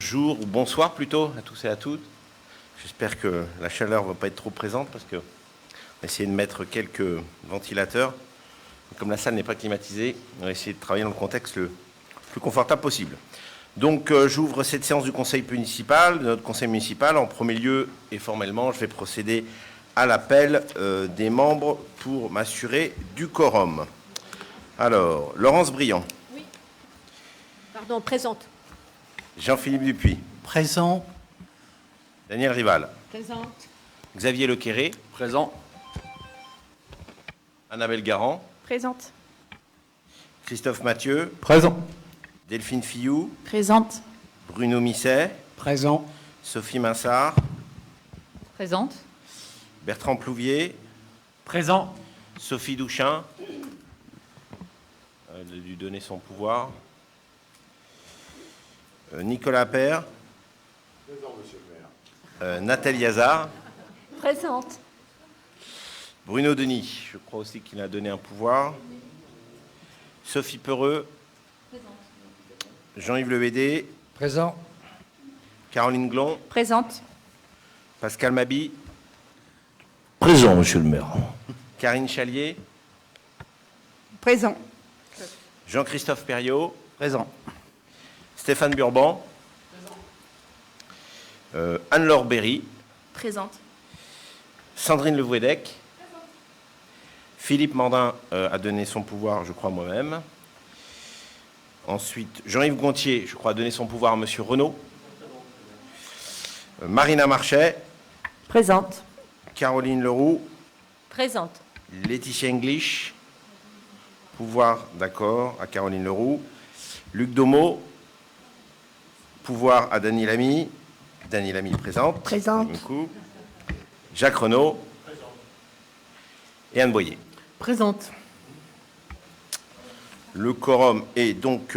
Bonjour ou bonsoir plutôt à tous et à toutes. J'espère que la chaleur ne va pas être trop présente parce qu'on va essayer de mettre quelques ventilateurs. Comme la salle n'est pas climatisée, on va essayer de travailler dans le contexte le plus confortable possible. Donc j'ouvre cette séance du conseil municipal, de notre conseil municipal. En premier lieu et formellement, je vais procéder à l'appel des membres pour m'assurer du quorum. Alors, Laurence Briand. Oui. Pardon, présente. Jean-Philippe Dupuis. Présent. Daniel Rival. Présente. Xavier Lequéré. Présent. Annabelle Garand. Présente. Christophe Mathieu. Présent. Delphine Fillou. Présente. Bruno Misset. Présent. Sophie Massard. Présente. Bertrand Plouvier. Présent. Sophie Douchin. Elle a dû donner son pouvoir. Nicolas Appert. Présent, monsieur le maire. Nathalie Hazard. Présente. Bruno Denis. Je crois aussi qu'il a donné un pouvoir. Sophie Peureux. Jean-Yves Levédé. Présent. Caroline Glon. Présente. Pascal Mabi. Présent, monsieur le maire. Karine Chalier. Présent. Jean-Christophe Perriot. Présent. Stéphane Burban. Anne-Laure Berry. Présente. Sandrine Levouedec. Philippe Mandin a donné son pouvoir, je crois, moi-même. Ensuite, Jean-Yves Gontier, je crois, a donné son pouvoir à M. Renaud. Marina Marchais. Présente. Caroline Leroux. Présente. Laetitia English. Pouvoir, d'accord, à Caroline Leroux. Luc Domo. Pouvoir à Dany Lamy. Dany Lamy présente. Présente. Beaucoup. Jacques Renaud. Et Anne Boyer. Présente. Le quorum est donc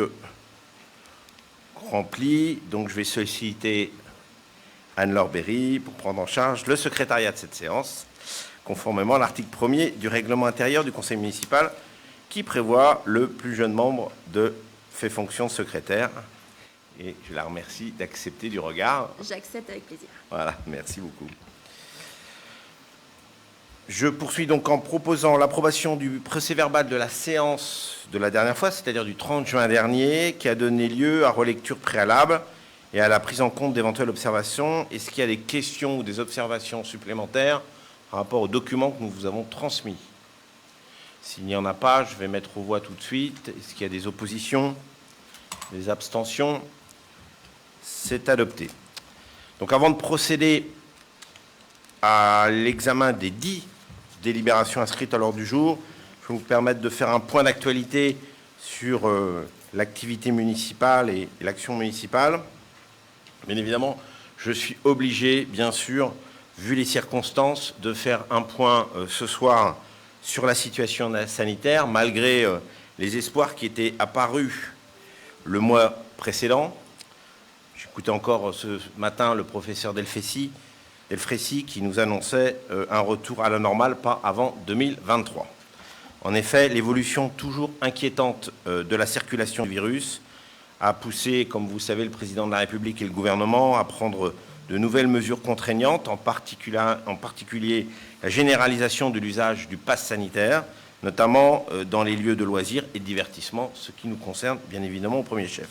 rempli. Donc je vais solliciter Anne-Laure Berry pour prendre en charge le secrétariat de cette séance, conformément à l'article 1er du règlement intérieur du conseil municipal qui prévoit le plus jeune membre de fait fonction de secrétaire. Et je la remercie d'accepter du regard. J'accepte avec plaisir. Voilà, merci beaucoup. Je poursuis donc en proposant l'approbation du procès-verbal de la séance de la dernière fois, c'est-à-dire du 30 juin dernier, qui a donné lieu à relecture préalable et à la prise en compte d'éventuelles observations. Est-ce qu'il y a des questions ou des observations supplémentaires par rapport aux documents que nous vous avons transmis? S'il n'y en a pas, je vais mettre aux voix tout de suite. Est-ce qu'il y a des oppositions, des abstentions? C'est adopté. Donc avant de procéder à l'examen des 10 délibérations inscrites à l'ordre du jour, je vais vous permettre de faire un point d'actualité sur l'activité municipale et l'action municipale. Bien évidemment, je suis obligé, bien sûr, vu les circonstances, de faire un point ce soir sur la situation sanitaire, malgré les espoirs qui étaient apparus le mois précédent. J'écoutais encore ce matin le professeur Delfrécy qui nous annonçait un retour à la normale pas avant 2023. En effet, l'évolution toujours inquiétante de la circulation du virus a poussé, comme vous savez, le président de la République et le gouvernement à prendre de nouvelles mesures contraignantes, en particulier la généralisation de l'usage du pass sanitaire, notamment dans les lieux de loisirs et de divertissement, ce qui nous concerne bien évidemment au premier chef.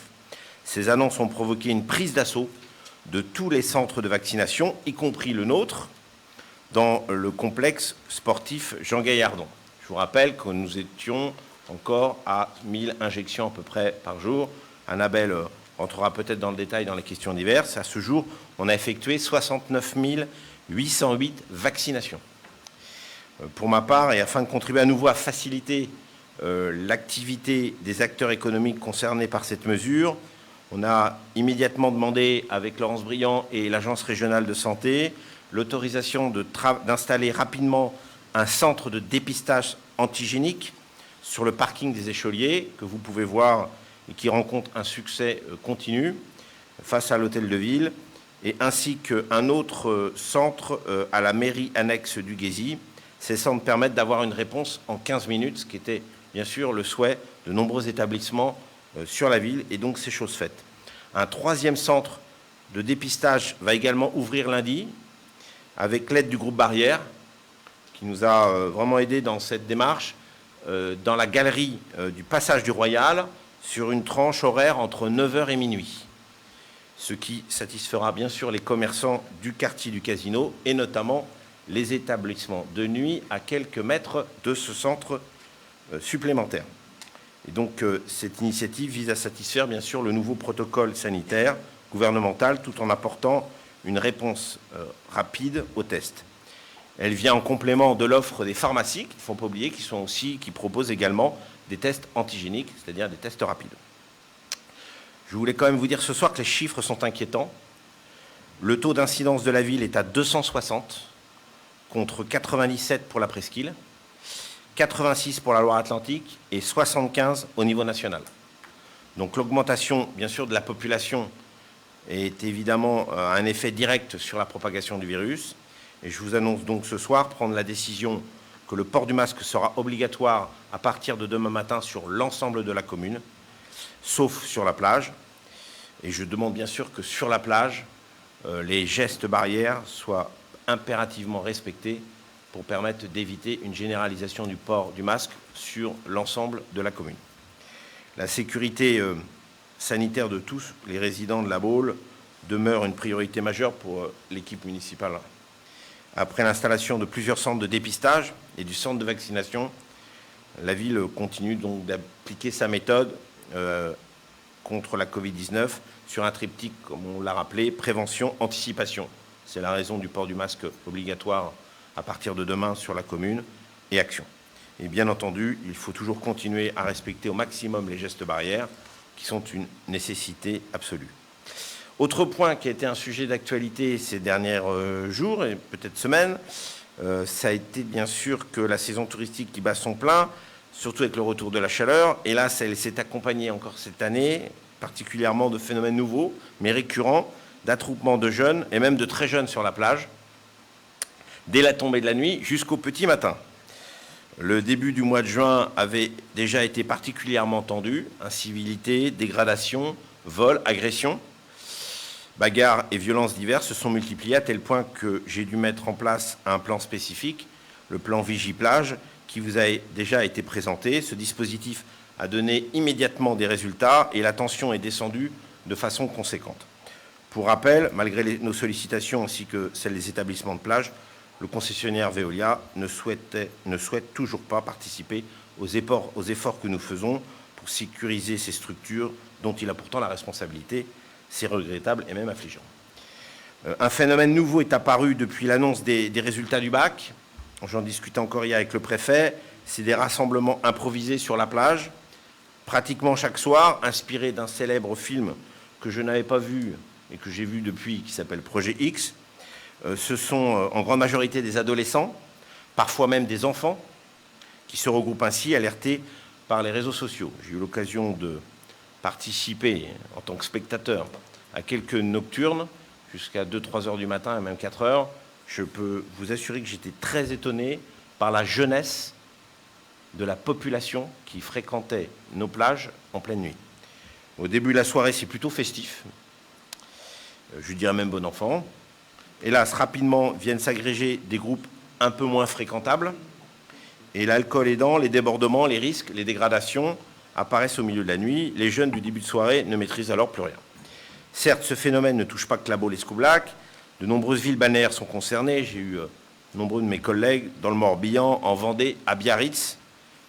Ces annonces ont provoqué une prise d'assaut de tous les centres de vaccination, y compris le nôtre, dans le complexe sportif Jean Gaillardon. Je vous rappelle que nous étions encore à 1000 injections à peu près par jour. Annabelle rentrera peut-être dans le détail dans les questions diverses. À ce jour, on a effectué 69 808 vaccinations. Pour ma part, et afin de contribuer à nouveau à faciliter l'activité des acteurs économiques concernés par cette mesure, on a immédiatement demandé, avec Laurence Briand et l'Agence régionale de santé, l'autorisation d'installer rapidement un centre de dépistage antigénique sur le parking des Écholiers, que vous pouvez voir et qui rencontre un succès continu face à l'hôtel de ville, et ainsi qu'un autre centre à la mairie annexe du Guésy. Ces centres permettent d'avoir une réponse en 15 minutes, ce qui était bien sûr le souhait de nombreux établissements sur la ville, et donc c'est chose faite. Un troisième centre de dépistage va également ouvrir lundi avec l'aide du groupe Barrière qui nous a vraiment aidés dans cette démarche dans la galerie du Passage du Royal sur une tranche horaire entre 9h et minuit. Ce qui satisfera bien sûr les commerçants du quartier du Casino et notamment les établissements de nuit à quelques mètres de ce centre supplémentaire. Et donc cette initiative vise à satisfaire bien sûr le nouveau protocole sanitaire gouvernemental tout en apportant une réponse rapide aux tests. Elle vient en complément de l'offre des pharmacies, qu'il ne faut pas oublier, qui proposent également des tests antigéniques, c'est-à-dire des tests rapides. Je voulais quand même vous dire ce soir que les chiffres sont inquiétants. Le taux d'incidence de la ville est à 260 contre 97 pour la presqu'île, 86 pour la Loire-Atlantique et 75 au niveau national. Donc l'augmentation, bien sûr, de la population est évidemment un effet direct sur la propagation du virus. Et je vous annonce donc ce soir prendre la décision que le port du masque sera obligatoire à partir de demain matin sur l'ensemble de la commune, sauf sur la plage. Et je demande bien sûr que sur la plage, les gestes barrières soient impérativement respectés pour permettre d'éviter une généralisation du port du masque sur l'ensemble de la commune. La sécurité sanitaire de tous les résidents de la Baule demeure une priorité majeure pour l'équipe municipale. Après l'installation de plusieurs centres de dépistage et du centre de vaccination, la ville continue donc d'appliquer sa méthode contre la Covid-19 sur un triptyque, comme on l'a rappelé, prévention, anticipation. C'est la raison du port du masque obligatoire à partir de demain sur la commune et action. Et bien entendu, il faut toujours continuer à respecter au maximum les gestes barrières qui sont une nécessité absolue. Autre point qui a été un sujet d'actualité ces derniers jours et peut-être semaines, ça a été bien sûr que la saison touristique qui bat son plein, surtout avec le retour de la chaleur. Et là, elle s'est accompagnée encore cette année, particulièrement de phénomènes nouveaux, mais récurrents, d'attroupements de jeunes et même de très jeunes sur la plage, dès la tombée de la nuit jusqu'au petit matin. Le début du mois de juin avait déjà été particulièrement tendu, incivilités, dégradations, vols, agressions. Bagarres et violences diverses se sont multipliées à tel point que j'ai dû mettre en place un plan spécifique, le plan Vigiplage, qui vous a déjà été présenté. Ce dispositif a donné immédiatement des résultats et la tension est descendue de façon conséquente. Pour rappel, malgré nos sollicitations ainsi que celles des établissements de plage, le concessionnaire Veolia ne souhaite toujours pas participer aux efforts que nous faisons pour sécuriser ces structures dont il a pourtant la responsabilité. C'est regrettable et même affligeant. Un phénomène nouveau est apparu depuis l'annonce des résultats du bac. J'en discutais encore hier avec le préfet. C'est des rassemblements improvisés sur la plage, pratiquement chaque soir, inspirés d'un célèbre film que je n'avais pas vu et que j'ai vu depuis, qui s'appelle Projet X. Ce sont en grande majorité des adolescents, parfois même des enfants, qui se regroupent ainsi, alertés par les réseaux sociaux. J'ai eu l'occasion de participer en tant que spectateur à quelques nocturnes jusqu'à 2-3 heures du matin et même 4 heures. Je peux vous assurer que j'étais très étonné par la jeunesse de la population qui fréquentait nos plages en pleine nuit. Au début de la soirée, c'est plutôt festif. Je dirais même bon enfant. Hélas, rapidement viennent s'agréger des groupes un peu moins fréquentables. Et l'alcool aidant, les débordements, les risques, les dégradations apparaissent au milieu de la nuit. Les jeunes du début de soirée ne maîtrisent alors plus rien. Certes, ce phénomène ne touche pas que la Baule et Scoublac. De nombreuses villes balnéaires sont concernées. J'ai eu nombreux de mes collègues dans le Morbihan, en Vendée, à Biarritz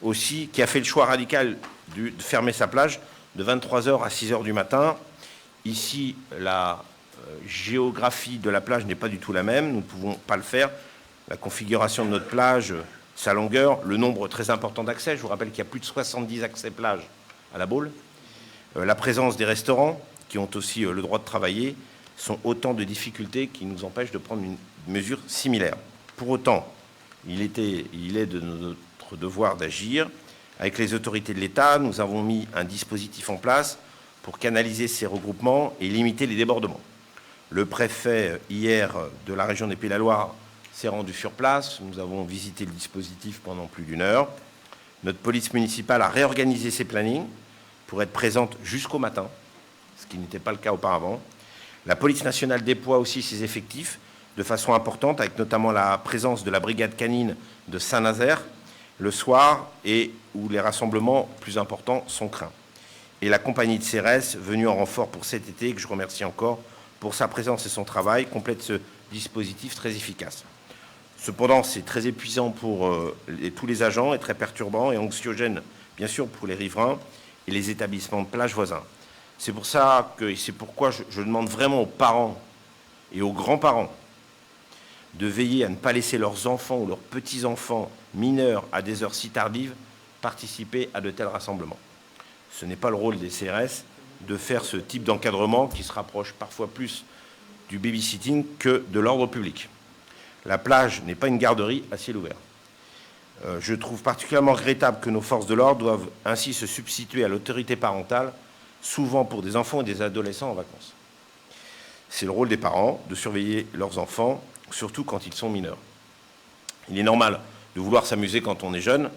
aussi, qui a fait le choix radical de fermer sa plage de 23h à 6h du matin. Ici, la géographie de la plage n'est pas du tout la même. Nous ne pouvons pas le faire. La configuration de notre plage, sa longueur, le nombre très important d'accès. Je vous rappelle qu'il y a plus de 70 accès plage à la Baule. La présence des restaurants, qui ont aussi le droit de travailler, sont autant de difficultés qui nous empêchent de prendre une mesure similaire. Pour autant, il est de notre devoir d'agir. Avec les autorités de l'État, nous avons mis un dispositif en place pour canaliser ces regroupements et limiter les débordements. Le préfet, hier, de la région des Pays de la Loire, s'est rendu sur place. Nous avons visité le dispositif pendant plus d'1 heure. Notre police municipale a réorganisé ses plannings pour être présente jusqu'au matin, ce qui n'était pas le cas auparavant. La police nationale déploie aussi ses effectifs de façon importante, avec notamment la présence de la brigade canine de Saint-Nazaire le soir et où les rassemblements plus importants sont craints. Et la compagnie de CRS, venue en renfort pour cet été, que je remercie encore pour sa présence et son travail, complète ce dispositif très efficace. Cependant, c'est très épuisant pour tous les agents et très perturbant et anxiogène, bien sûr, pour les riverains et les établissements de plage voisins. C'est pour ça que, et c'est pourquoi je demande vraiment aux parents et aux grands-parents de veiller à ne pas laisser leurs enfants ou leurs petits-enfants mineurs à des heures si tardives participer à de tels rassemblements. Ce n'est pas le rôle des CRS de faire ce type d'encadrement qui se rapproche parfois plus du babysitting que de l'ordre public. La plage n'est pas une garderie à ciel ouvert. Je trouve particulièrement regrettable que nos forces de l'ordre doivent ainsi se substituer à l'autorité parentale, souvent pour des enfants et des adolescents en vacances. C'est le rôle des parents de surveiller leurs enfants, surtout quand ils sont mineurs. Il est normal de vouloir s'amuser quand on est jeune.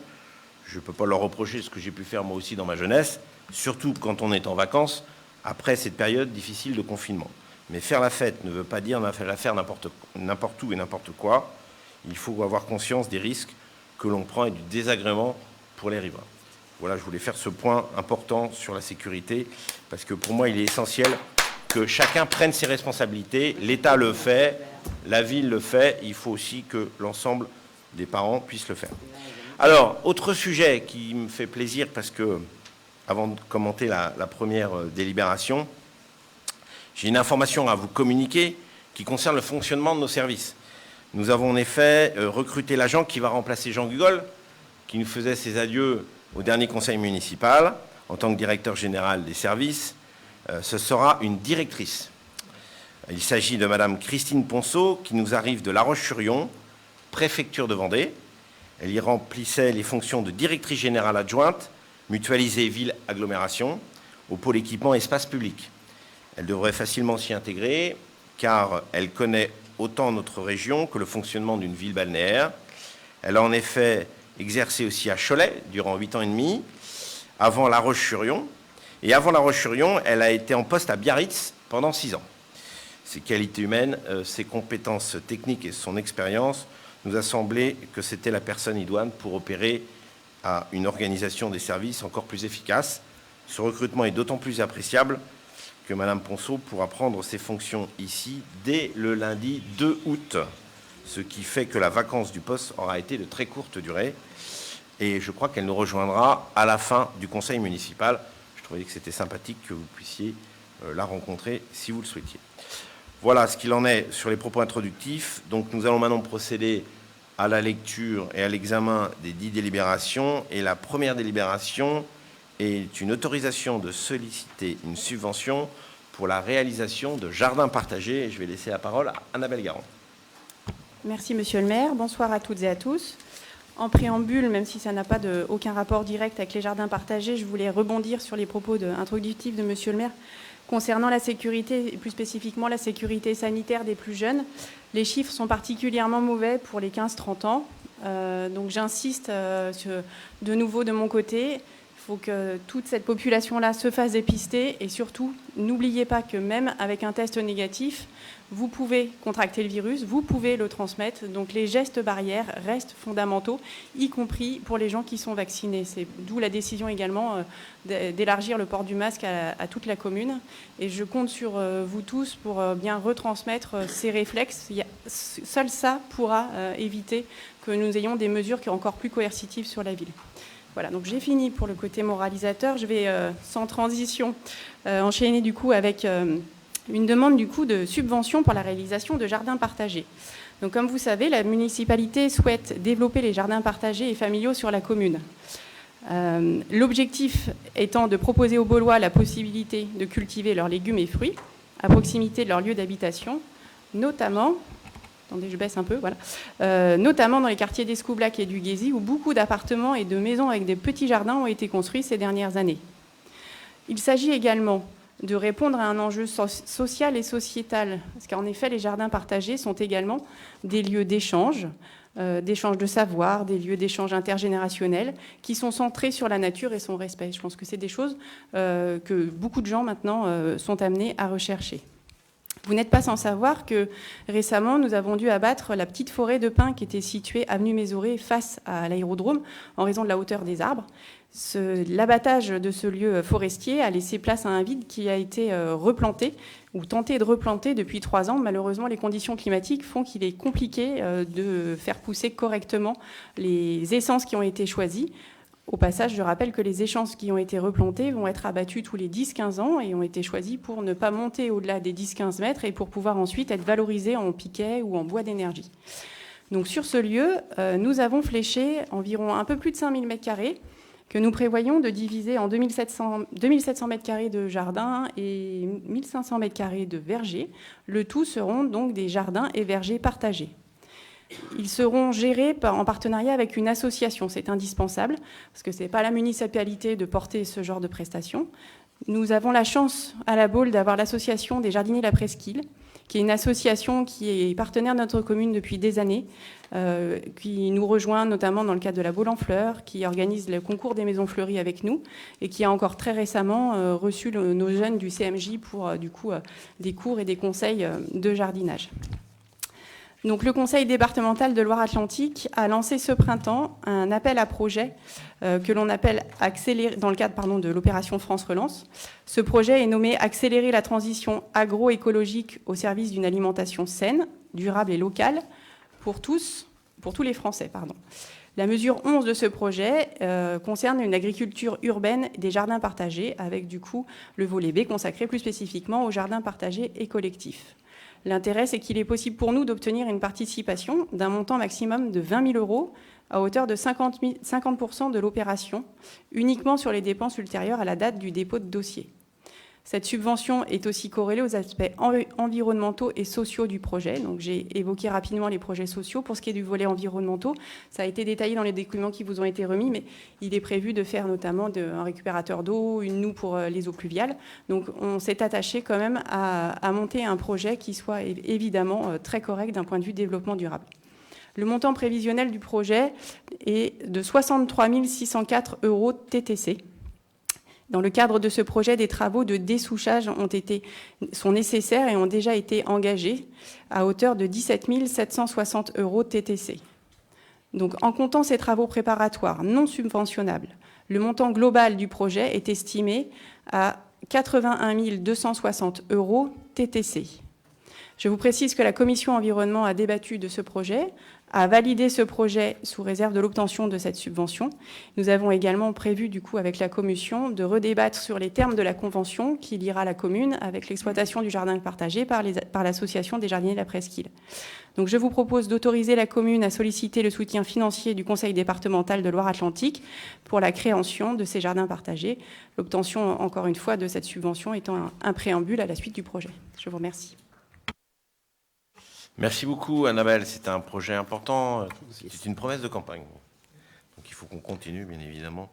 Je ne peux pas leur reprocher ce que j'ai pu faire moi aussi dans ma jeunesse, surtout quand on est en vacances, après cette période difficile de confinement. Mais faire la fête ne veut pas dire la faire n'importe où et n'importe quoi. Il faut avoir conscience des risques que l'on prend et du désagrément pour les riverains. Voilà, je voulais faire ce point important sur la sécurité, parce que pour moi, il est essentiel que chacun prenne ses responsabilités. L'État le fait, la ville le fait, il faut aussi que l'ensemble des parents puissent le faire. Alors, autre sujet qui me fait plaisir, parce que, avant de commenter la première délibération, j'ai une information à vous communiquer qui concerne le fonctionnement de nos services. Nous avons en effet recruté l'agent qui va remplacer Jean Gugol, qui nous faisait ses adieux au dernier conseil municipal en tant que directeur général des services. Ce sera une directrice. Il s'agit de Madame Christine Ponceau, qui nous arrive de La Roche-sur-Yon, préfecture de Vendée. Elle y remplissait les fonctions de directrice générale adjointe, mutualisée ville-agglomération, au pôle équipement espace public. Elle devrait facilement s'y intégrer, car elle connaît autant notre région que le fonctionnement d'une ville balnéaire. Elle a en effet exercé aussi à Cholet durant 8 ans et demi, avant La Roche-sur-Yon. Et avant La Roche-sur-Yon, elle a été en poste à Biarritz pendant 6 ans. Ses qualités humaines, ses compétences techniques et son expérience nous a semblé que c'était la personne idoine pour opérer à une organisation des services encore plus efficace. Ce recrutement est d'autant plus appréciable que Mme Ponceau pourra prendre ses fonctions ici dès le lundi 2 août, ce qui fait que la vacance du poste aura été de très courte durée. Et je crois qu'elle nous rejoindra à la fin du conseil municipal. Je trouvais que c'était sympathique que vous puissiez la rencontrer si vous le souhaitiez. Voilà ce qu'il en est sur les propos introductifs. Donc nous allons maintenant procéder à la lecture et à l'examen des 10 délibérations. Et la première délibération est une autorisation de solliciter une subvention pour la réalisation de jardins partagés. Et je vais laisser la parole à Annabelle Garand. Merci Monsieur le maire. Bonsoir à toutes et à tous. En préambule, même si ça n'a pas aucun rapport direct avec les jardins partagés, je voulais rebondir sur les propos introductifs de Monsieur le maire concernant la sécurité, et plus spécifiquement la sécurité sanitaire des plus jeunes. Les chiffres sont particulièrement mauvais pour les 15-30 ans. Donc j'insiste de nouveau de mon côté. Il faut que toute cette population-là se fasse dépister et surtout, n'oubliez pas que même avec un test négatif, vous pouvez contracter le virus, vous pouvez le transmettre. Donc les gestes barrières restent fondamentaux, y compris pour les gens qui sont vaccinés. C'est d'où la décision également d'élargir le port du masque à toute la commune. Et je compte sur vous tous pour bien retransmettre ces réflexes. Seul ça pourra éviter que nous ayons des mesures qui sont encore plus coercitives sur la ville. Voilà, donc j'ai fini pour le côté moralisateur. Je vais, sans transition, enchaîner du coup avec une demande du coup de subvention pour la réalisation de jardins partagés. Donc comme vous savez, la municipalité souhaite développer les jardins partagés et familiaux sur la commune. L'objectif étant de proposer aux Baulois la possibilité de cultiver leurs légumes et fruits à proximité de leur lieu d'habitation, notamment... Attendez, je baisse un peu, voilà. Notamment dans les quartiers d'Escoublac et du Guésy, où beaucoup d'appartements et de maisons avec des petits jardins ont été construits ces dernières années. Il s'agit également de répondre à un enjeu social et sociétal, parce qu'en effet, les jardins partagés sont également des lieux d'échange de savoir, des lieux d'échange intergénérationnels, qui sont centrés sur la nature et son respect. Je pense que c'est des choses que beaucoup de gens maintenant sont amenés à rechercher. Vous n'êtes pas sans savoir que récemment, nous avons dû abattre la petite forêt de pins qui était située avenue Mézoré face à l'aérodrome en raison de la hauteur des arbres. L'abattage de ce lieu forestier a laissé place à un vide qui a été replanté ou tenté de replanter depuis 3 ans. Malheureusement, les conditions climatiques font qu'il est compliqué de faire pousser correctement les essences qui ont été choisies. Au passage, je rappelle que les échanges qui ont été replantés vont être abattus tous les 10-15 ans et ont été choisis pour ne pas monter au-delà des 10-15 mètres et pour pouvoir ensuite être valorisés en piquet ou en bois d'énergie. Donc sur ce lieu, nous avons fléché environ un peu plus de 5000 m² que nous prévoyons de diviser en 2700 m² de jardin et 1500 m² de verger. Le tout seront donc des jardins et vergers partagés. Ils seront gérés en partenariat avec une association. C'est indispensable parce que ce n'est pas la municipalité de porter ce genre de prestations. Nous avons la chance à la Baule d'avoir l'association des jardiniers de la Presqu'île, qui est une association qui est partenaire de notre commune depuis des années, qui nous rejoint notamment dans le cadre de la Baule en fleurs, qui organise le concours des maisons fleuries avec nous et qui a encore très récemment reçu nos jeunes du CMJ pour des cours et des conseils de jardinage. Donc, le Conseil départemental de Loire-Atlantique a lancé ce printemps un appel à projet que l'on appelle dans le cadre de l'opération France Relance. Ce projet est nommé « Accélérer la transition agroécologique au service d'une alimentation saine, durable et locale pour tous les Français ». La mesure 11 de ce projet concerne une agriculture urbaine des jardins partagés, avec du coup le volet B consacré plus spécifiquement aux jardins partagés et collectifs. L'intérêt, c'est qu'il est possible pour nous d'obtenir une participation d'un montant maximum de 20 000 € à hauteur de 50% de l'opération, uniquement sur les dépenses ultérieures à la date du dépôt de dossier. Cette subvention est aussi corrélée aux aspects environnementaux et sociaux du projet. Donc, j'ai évoqué rapidement les projets sociaux. Pour ce qui est du volet environnementaux, ça a été détaillé dans les documents qui vous ont été remis, mais il est prévu de faire notamment un récupérateur d'eau, une noue pour les eaux pluviales. Donc, on s'est attaché quand même à monter un projet qui soit évidemment très correct d'un point de vue développement durable. Le montant prévisionnel du projet est de 63 604 € TTC. Dans le cadre de ce projet, des travaux de dessouchage sont nécessaires et ont déjà été engagés à hauteur de 17 760 € TTC. Donc, en comptant ces travaux préparatoires non subventionnables, le montant global du projet est estimé à 81 260 € TTC. Je vous précise que la commission environnement a débattu de ce projet, a validé ce projet sous réserve de l'obtention de cette subvention. Nous avons également prévu, du coup, avec la commission, de redébattre sur les termes de la convention qui liera la commune avec l'exploitation du jardin partagé par l'association des jardiniers de la Presqu'île. Donc, je vous propose d'autoriser la commune à solliciter le soutien financier du Conseil départemental de Loire-Atlantique pour la création de ces jardins partagés. L'obtention, encore une fois, de cette subvention étant un préambule à la suite du projet. Je vous remercie. Merci beaucoup, Annabelle. C'est un projet important. C'est une promesse de campagne. Donc, il faut qu'on continue, bien évidemment,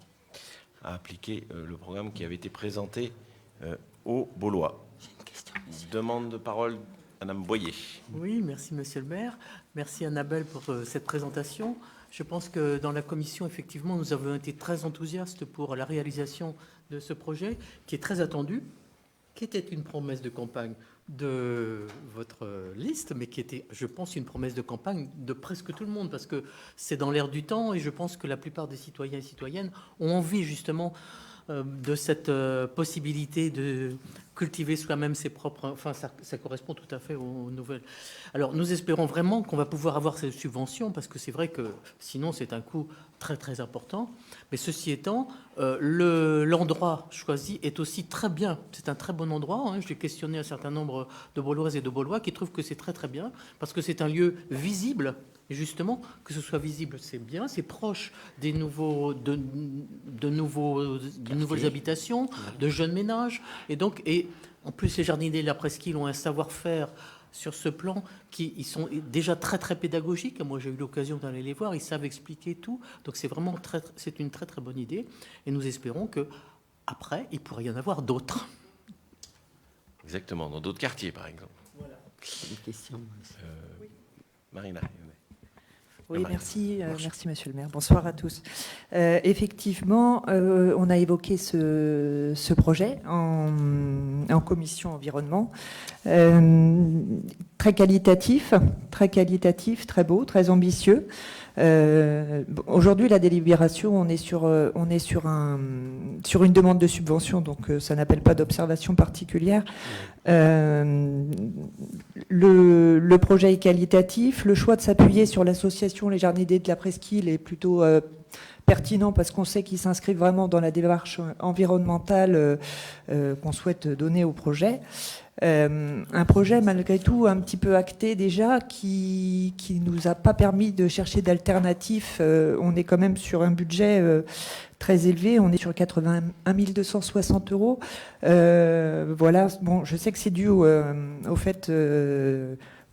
à appliquer le programme qui avait été présenté aux Baulois. Demande de parole, Madame Boyer. Oui, merci, Monsieur le maire. Merci, Annabelle, pour cette présentation. Je pense que dans la commission, effectivement, nous avons été très enthousiastes pour la réalisation de ce projet, qui est très attendu, qui était une promesse de campagne de votre liste, mais qui était, je pense, une promesse de campagne de presque tout le monde, parce que c'est dans l'air du temps, et je pense que la plupart des citoyens et citoyennes ont envie, justement, de cette possibilité de cultiver soi-même ses propres... Enfin, ça correspond tout à fait aux nouvelles. Alors, nous espérons vraiment qu'on va pouvoir avoir ces subventions, parce que c'est vrai que sinon, c'est un coût très, très important. Mais ceci étant, l'endroit choisi est aussi très bien. C'est un très bon endroit. J'ai questionné un certain nombre de Bauloises et de Baulois qui trouvent que c'est très, très bien, parce que c'est un lieu visible. Et justement, que ce soit visible, c'est bien. C'est proche des nouvelles habitations, de jeunes ménages. Et en plus, les jardiniers de la Presqu'île ont un savoir-faire sur ce plan ils sont déjà très, très pédagogiques. Moi, j'ai eu l'occasion d'aller les voir. Ils savent expliquer tout. Donc, c'est une très, très bonne idée. Et nous espérons qu'après, il pourrait y en avoir d'autres. Exactement, dans d'autres quartiers, par exemple. Voilà. Une question. Marina. Oui, Ouais. merci, merci Monsieur le maire. Bonsoir à tous. Effectivement, on a évoqué ce projet en commission environnement. Très qualitatif, très beau, très ambitieux. Aujourd'hui, la délibération, on est sur une demande de subvention, donc ça n'appelle pas d'observation particulière. Le projet est qualitatif. Le choix de s'appuyer sur l'association Les Jardiniers de la Presqu'île est plutôt pertinent parce qu'on sait qu'ils s'inscrivent vraiment dans la démarche environnementale qu'on souhaite donner au projet. Un projet malgré tout un petit peu acté déjà qui nous a pas permis de chercher d'alternatives. On est quand même sur un budget très élevé, on est sur 81 260 euros. Voilà, bon, je sais que c'est dû au fait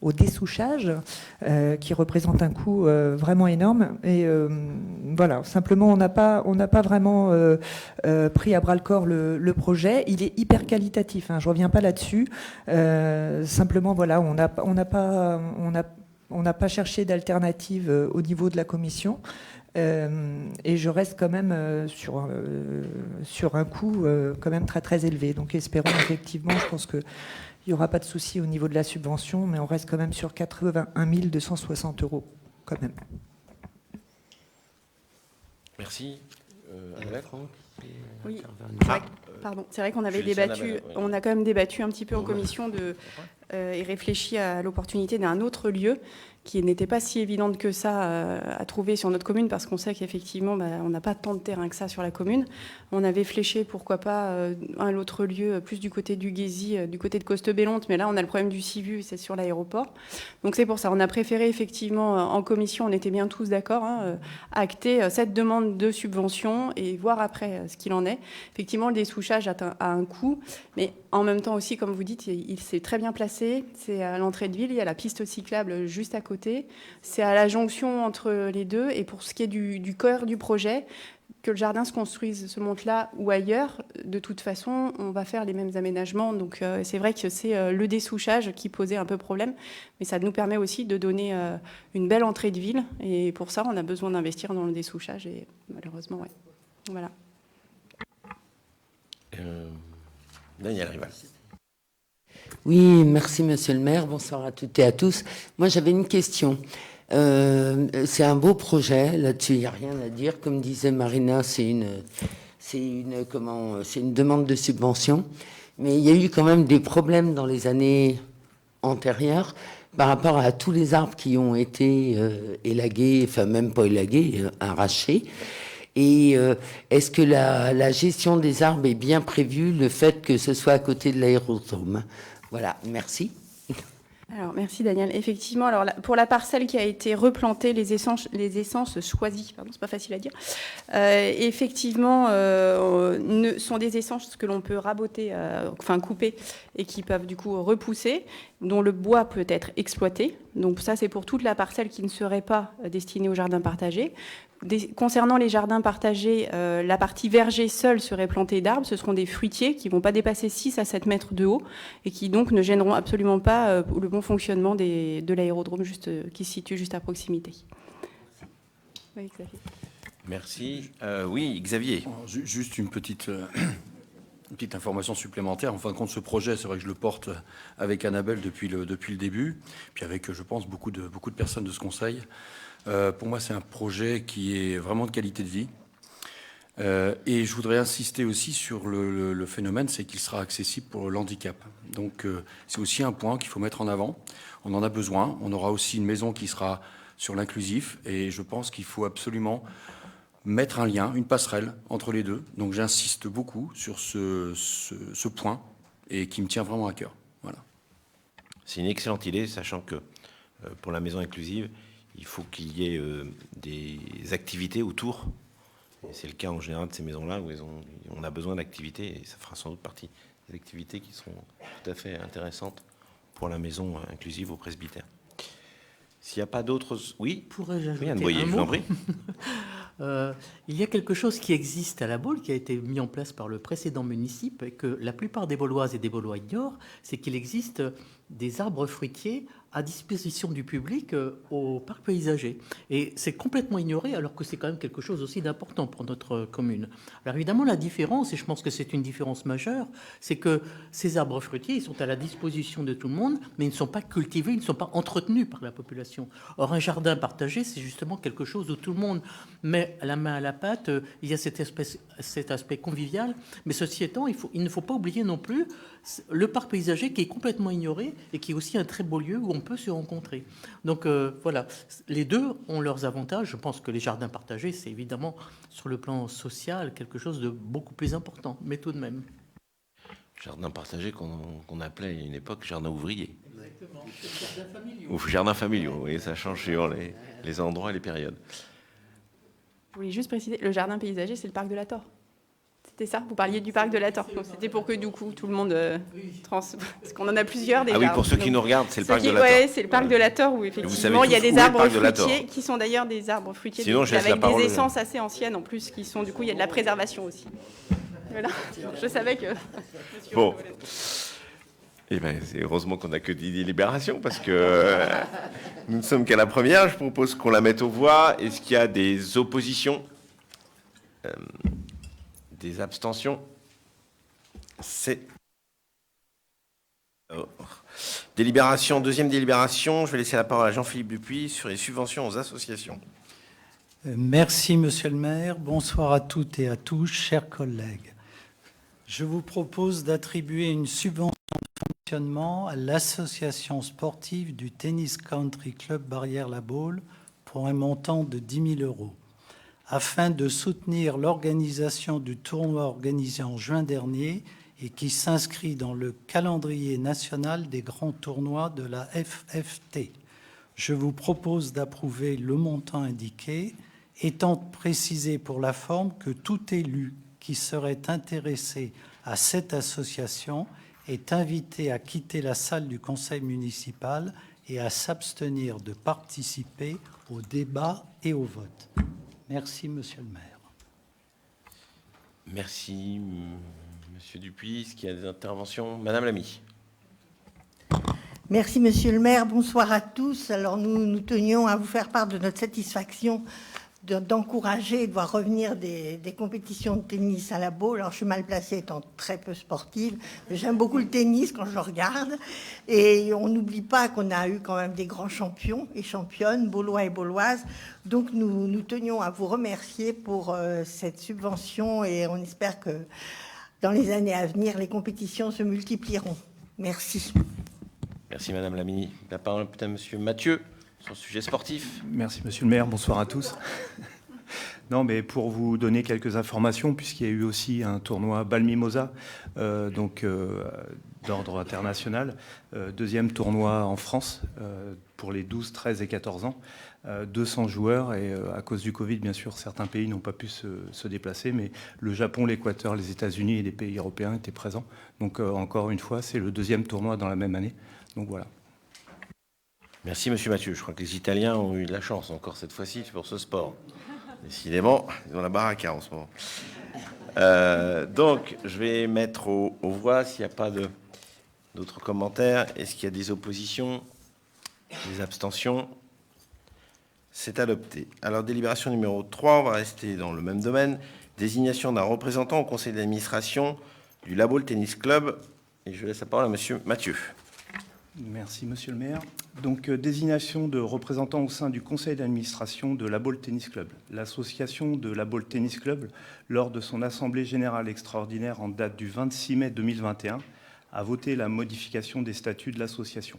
au dessouchage qui représente un coût vraiment énorme. Et voilà, simplement, on n'a pas vraiment pris à bras-le-corps le projet. Il est hyper qualitatif, hein, je ne reviens pas là-dessus. Simplement, voilà, on n'a pas cherché d'alternative au niveau de la commission. Et je reste quand même sur un coût quand même très très élevé. Donc espérons effectivement, je pense qu'il n'y aura pas de souci au niveau de la subvention, mais on reste quand même sur 81 260 euros quand même. Merci. Annabelle. Oui. Ah, Pardon, c'est vrai qu'on avait je laisse débattu, Annabelle, oui. on a quand même débattu un petit peu en commission et réfléchi à l'opportunité d'un autre lieu qui n'était pas si évidente que ça à trouver sur notre commune, parce qu'on sait qu'effectivement, on n'a pas tant de terrain que ça sur la commune. On avait fléché, pourquoi pas, un autre lieu, plus du côté du Guézy, du côté de Costebellonte, mais là, on a le problème du Civu, c'est sur l'aéroport. Donc c'est pour ça, on a préféré, effectivement, en commission, on était bien tous d'accord, hein, acter cette demande de subvention et voir après ce qu'il en est. Effectivement, le dessouchage a un coût, mais en même temps aussi, comme vous dites, il s'est très bien placé. C'est à l'entrée de ville, il y a la piste cyclable juste à côté. C'est à la jonction entre les deux. Et pour ce qui est du cœur du projet, que le jardin se construise, se monte là ou ailleurs, de toute façon, on va faire les mêmes aménagements. Donc c'est vrai que c'est le dessouchage qui posait un peu problème, mais ça nous permet aussi de donner une belle entrée de ville. Et pour ça, on a besoin d'investir dans le dessouchage. Et malheureusement, ouais. Voilà. Daniel Rival. Oui, merci Monsieur le maire. Bonsoir à toutes et à tous. Moi, j'avais une question. C'est un beau projet. Là-dessus, il n'y a rien à dire. Comme disait Marina, c'est une demande de subvention. Mais il y a eu quand même des problèmes dans les années antérieures par rapport à tous les arbres qui ont été élagués, enfin même pas élagués, arrachés. Et est-ce que la gestion des arbres est bien prévue, le fait que ce soit à côté de l'aérodrome? Voilà, merci. Alors, merci Daniel. Effectivement, alors, pour la parcelle qui a été replantée, les essences choisies, pardon, c'est pas facile à dire, effectivement, sont des essences que l'on peut raboter, enfin couper, et qui peuvent du coup repousser, dont le bois peut être exploité. Donc ça, c'est pour toute la parcelle qui ne serait pas destinée au jardin partagé. Concernant les jardins partagés, la partie verger seule serait plantée d'arbres. Ce seront des fruitiers qui ne vont pas dépasser 6 à 7 mètres de haut et qui donc ne gêneront absolument pas le bon fonctionnement de l'aérodrome qui se situe juste à proximité. Oui, Xavier. Merci. Oui, Xavier. Juste une petite information supplémentaire. En fin de compte, ce projet, c'est vrai que je le porte avec Annabelle depuis le début, puis avec, je pense, beaucoup de personnes de ce conseil. Pour moi, c'est un projet qui est vraiment de qualité de vie. Et je voudrais insister aussi sur le phénomène, c'est qu'il sera accessible pour l'handicap. Donc, c'est aussi un point qu'il faut mettre en avant. On en a besoin. On aura aussi une maison qui sera sur l'inclusif. Et je pense qu'il faut absolument mettre un lien, une passerelle entre les deux. Donc, j'insiste beaucoup sur ce point et qui me tient vraiment à cœur. Voilà. C'est une excellente idée, sachant que pour la maison inclusive, il faut qu'il y ait des activités autour. Et c'est le cas en général de ces maisons-là où on a besoin d'activités, et ça fera sans doute partie des activités qui seront tout à fait intéressantes pour la maison inclusive au presbytère. S'il n'y a pas d'autres... Oui, Pourrais-je ajouter Anne Boyer, un je vous mot en prie. Il y a quelque chose qui existe à La Baule, qui a été mis en place par le précédent municipe, et que la plupart des Bauloises et des Baulois ignorent, c'est qu'il existe des arbres fruitiers à disposition du public au parc paysager. Et c'est complètement ignoré, alors que c'est quand même quelque chose aussi d'important pour notre commune. Alors évidemment, la différence, et je pense que c'est une différence majeure, c'est que ces arbres fruitiers, ils sont à la disposition de tout le monde, mais ils ne sont pas cultivés, ils ne sont pas entretenus par la population. Or, un jardin partagé, c'est justement quelque chose où tout le monde met la main à la pâte. Il y a cet aspect convivial, mais ceci étant, il ne faut pas oublier non plus le parc paysager qui est complètement ignoré et qui est aussi un très beau lieu où on peut se rencontrer. Donc voilà, les deux ont leurs avantages. Je pense que les jardins partagés, c'est évidemment sur le plan social quelque chose de beaucoup plus important, mais tout de même. Jardin partagé qu'on appelait à une époque jardin ouvrier. Exactement, jardin familial. Ou jardin familiaux, oui, ça change suivant les endroits et les périodes. Je voulais juste préciser, le jardin paysager, c'est le parc de la Torre. C'était ça? Vous parliez du parc de la Torre. Donc c'était pour que du coup tout le monde parce qu'on en a plusieurs déjà. Ah oui, pour ceux qui nous regardent, c'est le parc de la Torre. Oui, c'est le parc de la Torre où effectivement il y a des arbres fruitiers qui sont d'ailleurs des arbres fruitiers avec des essences assez anciennes en plus qui sont du coup il y a de la préservation aussi. Voilà. Je savais que. Bon. Eh bien, c'est heureusement qu'on n'a que des délibérations parce que nous ne sommes qu'à la première. Je propose qu'on la mette aux voix. Est-ce qu'il y a des oppositions? Des abstentions? C'est... Délibération, deuxième délibération. Je vais laisser la parole à Jean-Philippe Dupuis sur les subventions aux associations. Merci, Monsieur le maire. Bonsoir à toutes et à tous, chers collègues. Je vous propose d'attribuer une subvention de fonctionnement à l'association sportive du Tennis Country Club Barrière-la-Baule pour un montant de 10 000 € afin de soutenir l'organisation du tournoi organisé en juin dernier et qui s'inscrit dans le calendrier national des grands tournois de la FFT. Je vous propose d'approuver le montant indiqué, étant précisé pour la forme que tout élu qui serait intéressé à cette association est invité à quitter la salle du conseil municipal et à s'abstenir de participer au débat et au vote. Merci, Monsieur le maire. Merci, Monsieur Dupuis. Est-ce qu'il y a des interventions? Madame Lamy. Merci, Monsieur le maire. Bonsoir à tous. Alors, nous tenions à vous faire part de notre satisfaction d'encourager et de voir revenir des compétitions de tennis à la Baule. Alors, je suis mal placée étant très peu sportive. J'aime beaucoup le tennis quand je le regarde. Et on n'oublie pas qu'on a eu quand même des grands champions et championnes, Baulois et Bauloises. Donc, nous tenions à vous remercier pour cette subvention et on espère que dans les années à venir, les compétitions se multiplieront. Merci. Merci, Madame Lamy. La parole est à Monsieur Mathieu. Sur le sujet sportif. Merci, Monsieur le maire. Bonsoir à tous. Non, mais pour vous donner quelques informations, puisqu'il y a eu aussi un tournoi Balmimosa, d'ordre international, deuxième tournoi en France pour les 12, 13 et 14 ans, 200 joueurs, et à cause du Covid, bien sûr, certains pays n'ont pas pu se déplacer, mais le Japon, l'Équateur, les États-Unis et les pays européens étaient présents. Donc, encore une fois, c'est le deuxième tournoi dans la même année. Donc, voilà. Merci, Monsieur Mathieu. Je crois que les Italiens ont eu de la chance encore cette fois-ci pour ce sport. Décidément, ils ont la baraque en ce moment. Donc, je vais mettre aux voix s'il n'y a pas d'autres commentaires. Est-ce qu'il y a des oppositions? Des abstentions? C'est adopté. Alors, délibération numéro 3, on va rester dans le même domaine. Désignation d'un représentant au conseil d'administration du La Baule Tennis Club. Et je laisse la parole à Monsieur Mathieu. Merci, Monsieur le maire. Donc, désignation de représentants au sein du conseil d'administration de La Baule Tennis Club. L'association de La Baule Tennis Club, lors de son assemblée générale extraordinaire en date du 26 mai 2021, a voté la modification des statuts de l'association.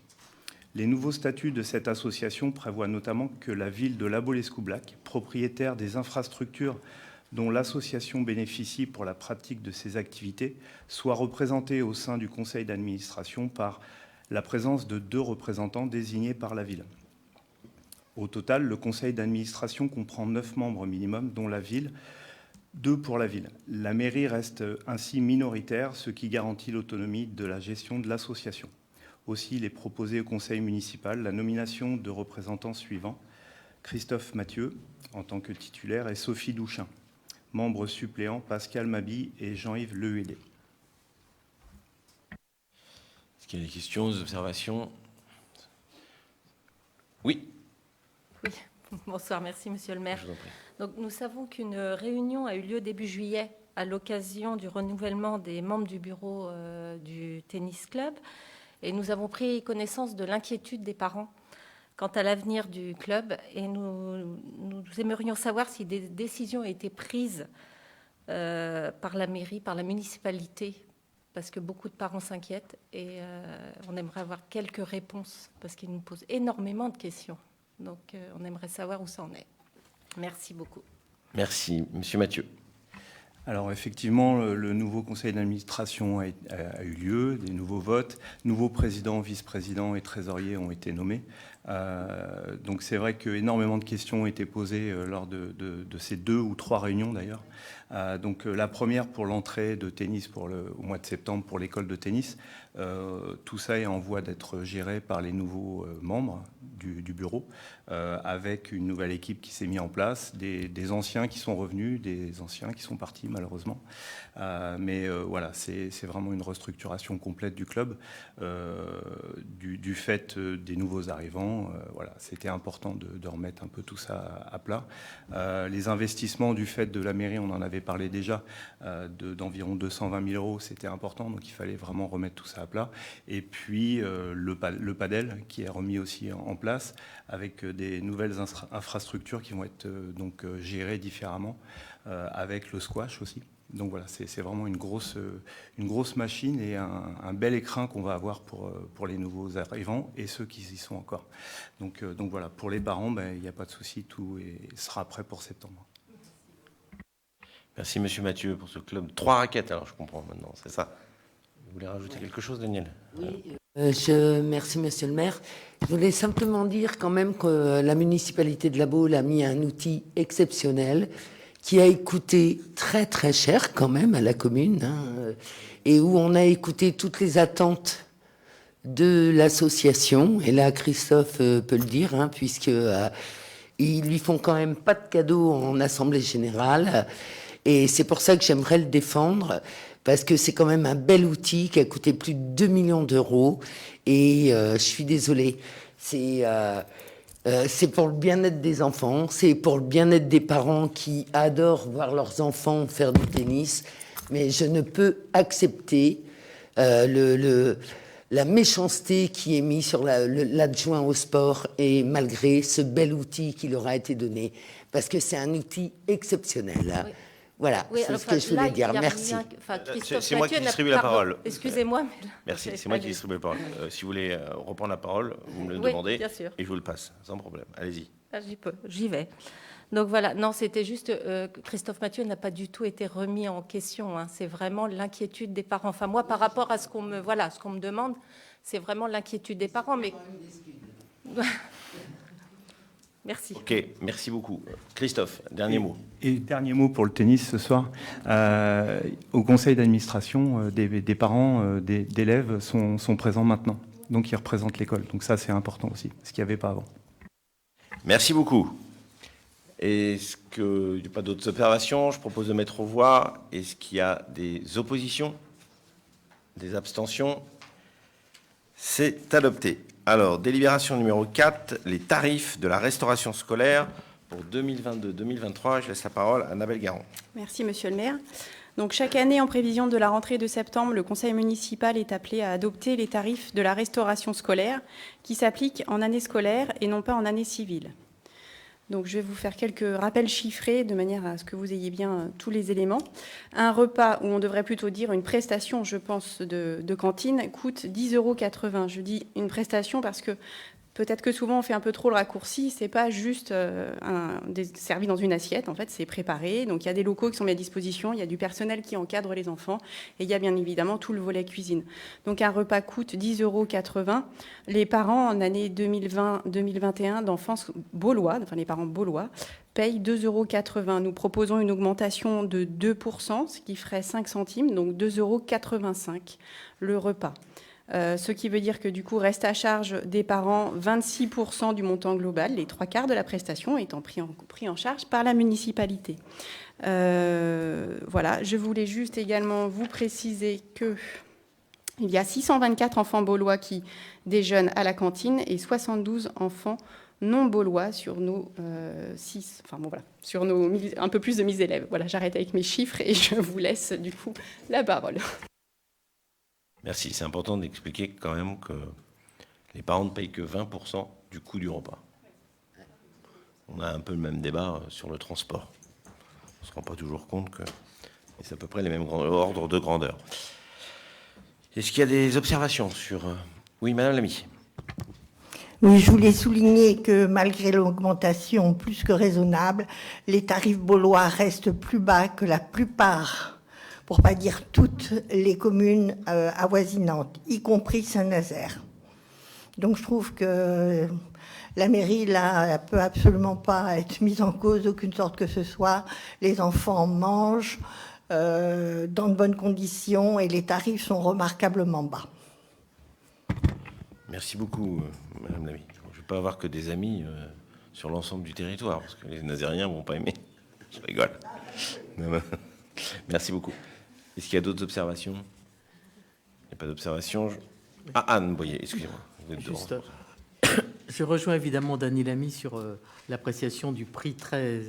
Les nouveaux statuts de cette association prévoient notamment que la ville de La Baule-Escoublac, propriétaire des infrastructures dont l'association bénéficie pour la pratique de ses activités, soit représentée au sein du conseil d'administration par la présence de 2 représentants désignés par la ville. Au total, le conseil d'administration comprend 9 membres minimum, dont la ville, 2 pour la ville. La mairie reste ainsi minoritaire, ce qui garantit l'autonomie de la gestion de l'association. Aussi, il est proposé au conseil municipal la nomination de représentants suivants: Christophe Mathieu, en tant que titulaire, et Sophie Douchin. Membres suppléants, Pascal Mabi et Jean-Yves Lehuélé. Est-ce qu'il y a des questions, des observations? Oui. Oui, bonsoir, merci Monsieur le maire. Je vous en prie. Donc, nous savons qu'une réunion a eu lieu début juillet à l'occasion du renouvellement des membres du bureau du tennis club. Et nous avons pris connaissance de l'inquiétude des parents quant à l'avenir du club. Et nous aimerions savoir si des décisions ont été prises par la mairie, par la municipalité, parce que beaucoup de parents s'inquiètent. Et on aimerait avoir quelques réponses, parce qu'ils nous posent énormément de questions. Donc, on aimerait savoir où ça en est. Merci beaucoup. Merci. Monsieur Mathieu. Alors effectivement, le nouveau conseil d'administration a eu lieu, des nouveaux votes, nouveaux présidents, vice-présidents et trésoriers ont été nommés. Donc c'est vrai qu'énormément de questions ont été posées lors de ces 2 ou 3 réunions d'ailleurs. Donc la première pour l'entrée de tennis au mois de septembre pour l'école de tennis. Tout ça est en voie d'être géré par les nouveaux membres du bureau, avec une nouvelle équipe qui s'est mise en place, des anciens qui sont revenus, des anciens qui sont partis malheureusement. Mais voilà, c'est vraiment une restructuration complète du club, du fait des nouveaux arrivants. Voilà, c'était important de remettre un peu tout ça à plat. Les investissements du fait de la mairie, on en avait parlé déjà, d'environ 220 000 €, c'était important, donc il fallait vraiment remettre tout ça à plat. Et puis le padel qui est remis aussi en place avec des nouvelles infrastructures qui vont être donc gérées différemment, avec le squash aussi. Donc voilà, c'est vraiment une grosse machine et un bel écrin qu'on va avoir pour les nouveaux arrivants et ceux qui y sont encore. Donc voilà, pour les parents, il n'y a pas de souci, tout sera prêt pour septembre. Merci Monsieur Mathieu pour ce club. 3 raquettes, alors je comprends maintenant, c'est ça. Vous voulez rajouter quelque chose, Daniel? Oui, merci Monsieur le maire. Je voulais simplement dire quand même que la municipalité de La Baule a mis un outil exceptionnel qui a coûté très très cher quand même à la commune, et où on a écouté toutes les attentes de l'association. Et là, Christophe peut le dire, puisque ils lui font quand même pas de cadeau en assemblée générale. Et c'est pour ça que j'aimerais le défendre, parce que c'est quand même un bel outil qui a coûté plus de 2 millions d'euros. Et je suis désolée, c'est pour le bien-être des enfants, c'est pour le bien-être des parents qui adorent voir leurs enfants faire du tennis. Mais je ne peux accepter la méchanceté qui est mise sur l'adjoint au sport, et malgré ce bel outil qui leur a été donné, parce que c'est un outil exceptionnel. Oui. Voilà, oui, c'est ce que je voulais dire. Merci. C'est moi qui distribue la parole. Excusez-moi. Merci, c'est moi qui distribue la parole. Si vous voulez reprendre la parole, vous me le demandez, bien sûr. Et je vous le passe, sans problème. Allez-y. J'y vais. Donc voilà, non, c'était juste, Christophe Mathieu n'a pas du tout été remis en question. C'est vraiment l'inquiétude des parents. Enfin, moi, par rapport à ce qu'on me demande, c'est vraiment l'inquiétude des parents. Mais merci. Ok, merci beaucoup. Christophe, dernier mot. Et dernier mot pour le tennis ce soir. Au conseil d'administration, des parents, d'élèves sont présents maintenant. Donc ils représentent l'école. Donc ça, c'est important aussi, ce qu'il n'y avait pas avant. Merci beaucoup. Est-ce qu'il n'y a pas d'autres observations? Je propose de mettre aux voix. Est-ce qu'il y a des oppositions? Des abstentions? C'est adopté. Alors, délibération numéro 4, les tarifs de la restauration scolaire pour 2022-2023. Je laisse la parole à Annabelle Garon. Merci, Monsieur le maire. Donc, chaque année, en prévision de la rentrée de septembre, le conseil municipal est appelé à adopter les tarifs de la restauration scolaire qui s'appliquent en année scolaire et non pas en année civile. Donc, je vais vous faire quelques rappels chiffrés de manière à ce que vous ayez bien tous les éléments. Un repas, ou on devrait plutôt dire une prestation, je pense, de cantine, coûte 10,80 €. Je dis une prestation parce que peut-être que souvent on fait un peu trop le raccourci. C'est pas juste servi dans une assiette. En fait, c'est préparé. Donc, il y a des locaux qui sont mis à disposition. Il y a du personnel qui encadre les enfants. Et il y a bien évidemment tout le volet cuisine. Donc, un repas coûte 10,80 €. Les parents, en année 2020-2021, d'enfants baulois, enfin les parents baulois, payent 2,80 €. Nous proposons une augmentation de 2%, ce qui ferait 5 centimes, donc 2,85 € le repas. Ce qui veut dire que du coup reste à charge des parents 26% du montant global, les 3/4 de la prestation étant pris en charge par la municipalité. Voilà, je voulais juste également vous préciser que il y a 624 enfants baulois qui déjeunent à la cantine et 72 enfants non baulois sur nos sur nos un peu plus de 1000 élèves. Voilà, j'arrête avec mes chiffres et je vous laisse du coup la parole. Merci. C'est important d'expliquer quand même que les parents ne payent que 20% du coût du repas. On a un peu le même débat sur le transport. On ne se rend pas toujours compte que c'est à peu près les mêmes ordres de grandeur. Est-ce qu'il y a des observations sur... Oui, Madame Lamy. Oui, je voulais souligner que malgré l'augmentation plus que raisonnable, les tarifs baulois restent plus bas que la plupart, pour ne pas dire toutes les communes avoisinantes, y compris Saint-Nazaire. Donc je trouve que la mairie, là, ne peut absolument pas être mise en cause d'aucune sorte que ce soit. Les enfants mangent dans de bonnes conditions et les tarifs sont remarquablement bas. Merci beaucoup, Madame Lamy. Je ne vais pas avoir que des amis sur l'ensemble du territoire, parce que les Nazériens ne vont pas aimer. Je rigole. Merci beaucoup. Est-ce qu'il y a d'autres observations? Il n'y a pas d'observation. Ah, Anne Boyer, excusez-moi. Juste, je rejoins évidemment Dany Lamy sur l'appréciation du prix très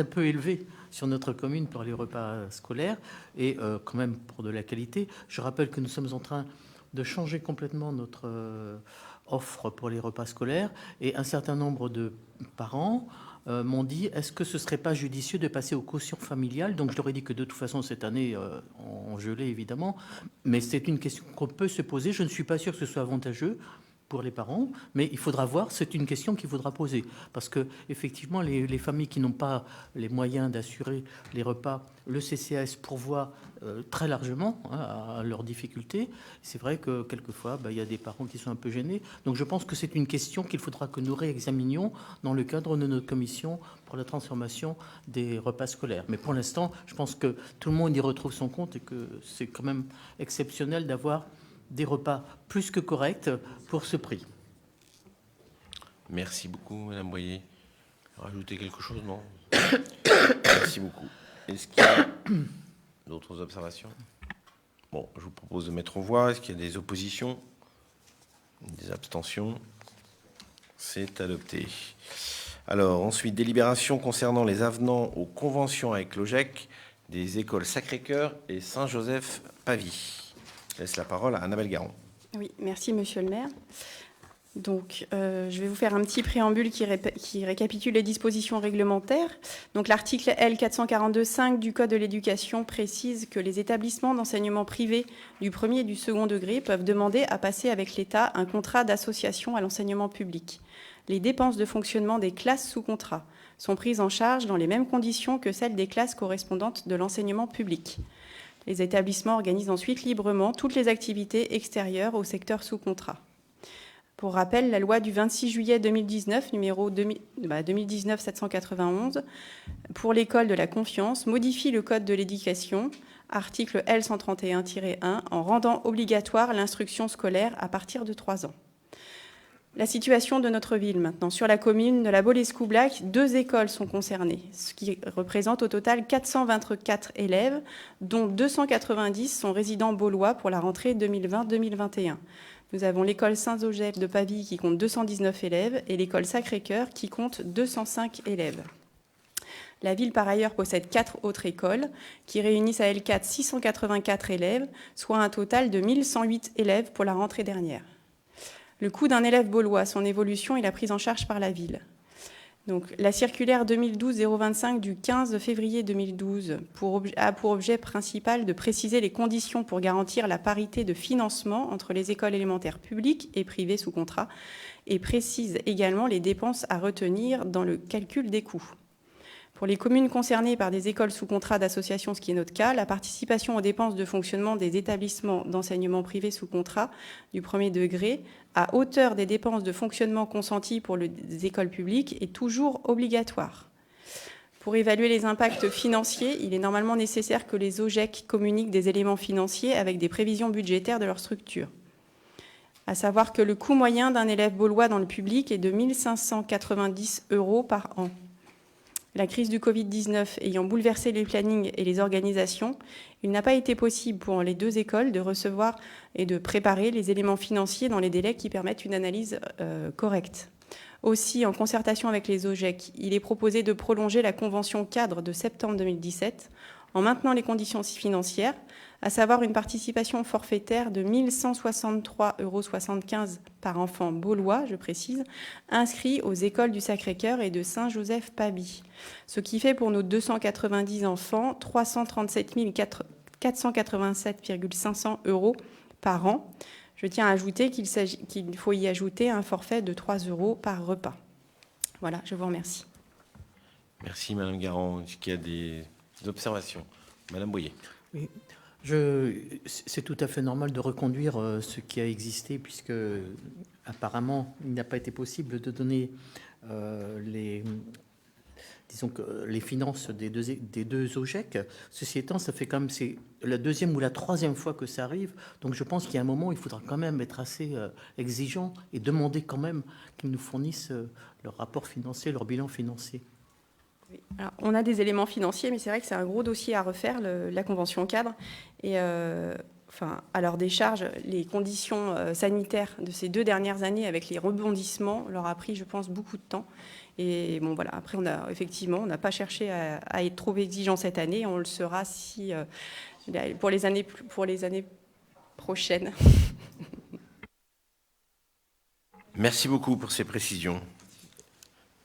peu élevé sur notre commune pour les repas scolaires et quand même pour de la qualité. Je rappelle que nous sommes en train de changer complètement notre offre pour les repas scolaires et un certain nombre de parents m'ont dit est-ce que ce serait pas judicieux de passer au quotient familial? Donc je leur ai dit que de toute façon cette année on gelait évidemment, mais c'est une question qu'on peut se poser. Je ne suis pas sûr que ce soit avantageux pour les parents, mais il faudra voir, c'est une question qu'il faudra poser. Parce que effectivement, les familles qui n'ont pas les moyens d'assurer les repas, le CCAS pourvoit très largement à leurs difficultés. C'est vrai que quelquefois, il y a des parents qui sont un peu gênés. Donc je pense que c'est une question qu'il faudra que nous réexaminions dans le cadre de notre commission pour la transformation des repas scolaires. Mais pour l'instant, je pense que tout le monde y retrouve son compte et que c'est quand même exceptionnel d'avoir des repas plus que corrects pour ce prix. Merci beaucoup, Madame Boyer. Rajouter quelque chose, non? Merci beaucoup. Est-ce qu'il y a d'autres observations? Bon, je vous propose de mettre aux voix. Est-ce qu'il y a des oppositions? Des abstentions? C'est adopté. Alors, ensuite, délibération concernant les avenants aux conventions avec l'OGEC des écoles Sacré-Cœur et Saint-Joseph-Pavie. Je laisse la parole à Annabelle Garon. Oui, merci Monsieur le maire. Donc, je vais vous faire un petit préambule qui récapitule les dispositions réglementaires. Donc, l'article L442.5 du Code de l'éducation précise que les établissements d'enseignement privé du premier et du second degré peuvent demander à passer avec l'État un contrat d'association à l'enseignement public. Les dépenses de fonctionnement des classes sous contrat sont prises en charge dans les mêmes conditions que celles des classes correspondantes de l'enseignement public. Les établissements organisent ensuite librement toutes les activités extérieures au secteur sous contrat. Pour rappel, la loi du 26 juillet 2019, numéro 2019-791, pour l'école de la confiance, modifie le Code de l'éducation, article L131-1, en rendant obligatoire l'instruction scolaire à partir de 3 ans. La situation de notre ville maintenant. Sur la commune de la Baule-Escoublac, 2 écoles sont concernées, ce qui représente au total 424 élèves, dont 290 sont résidents baulois pour la rentrée 2020-2021. Nous avons l'école Saint-Joseph de Pavie qui compte 219 élèves et l'école Sacré-Cœur qui compte 205 élèves. La ville, par ailleurs, possède 4 autres écoles qui réunissent à L4 684 élèves, soit un total de 1108 élèves pour la rentrée dernière. Le coût d'un élève baulois, son évolution et la prise en charge par la ville. Donc, la circulaire 2012-025 du 15 février 2012 a pour objet principal de préciser les conditions pour garantir la parité de financement entre les écoles élémentaires publiques et privées sous contrat et précise également les dépenses à retenir dans le calcul des coûts. Pour les communes concernées par des écoles sous contrat d'association, ce qui est notre cas, la participation aux dépenses de fonctionnement des établissements d'enseignement privé sous contrat du premier degré à hauteur des dépenses de fonctionnement consenties pour les écoles publiques est toujours obligatoire. Pour évaluer les impacts financiers, il est normalement nécessaire que les OGEC communiquent des éléments financiers avec des prévisions budgétaires de leur structure. À savoir que le coût moyen d'un élève baulois dans le public est de 1 590 € par an. La crise du Covid-19 ayant bouleversé les plannings et les organisations, il n'a pas été possible pour les 2 écoles de recevoir et de préparer les éléments financiers dans les délais qui permettent une analyse correcte. Aussi, en concertation avec les OGEC, il est proposé de prolonger la convention cadre de septembre 2017 en maintenant les conditions financières, à savoir une participation forfaitaire de 1 163,75 € par enfant baulois, je précise, inscrit aux écoles du Sacré-Cœur et de Saint-Joseph-Paby. Ce qui fait pour nos 290 enfants 337 487,500 € par an. Je tiens à ajouter qu'il faut y ajouter un forfait de 3 € par repas. Voilà, je vous remercie. Merci Madame Garand. Est-ce qu'il y a des observations? Madame Boyer. Oui. C'est tout à fait normal de reconduire ce qui a existé, puisque apparemment il n'a pas été possible de donner les finances des deux OGEC. Ceci étant, ça fait quand même, c'est la deuxième ou la troisième fois que ça arrive. Donc je pense qu'il y a un moment, il faudra quand même être assez exigeant et demander quand même qu'ils nous fournissent leur rapport financier, leur bilan financier. Oui. Alors, on a des éléments financiers, mais c'est vrai que c'est un gros dossier à refaire, la convention cadre. Et à leur décharge, les conditions sanitaires de ces 2 dernières années, avec les rebondissements, leur a pris, je pense, beaucoup de temps. Et bon, voilà. Après, on n'a pas cherché à être trop exigeant cette année. On le sera si pour les années prochaines. Merci beaucoup pour ces précisions.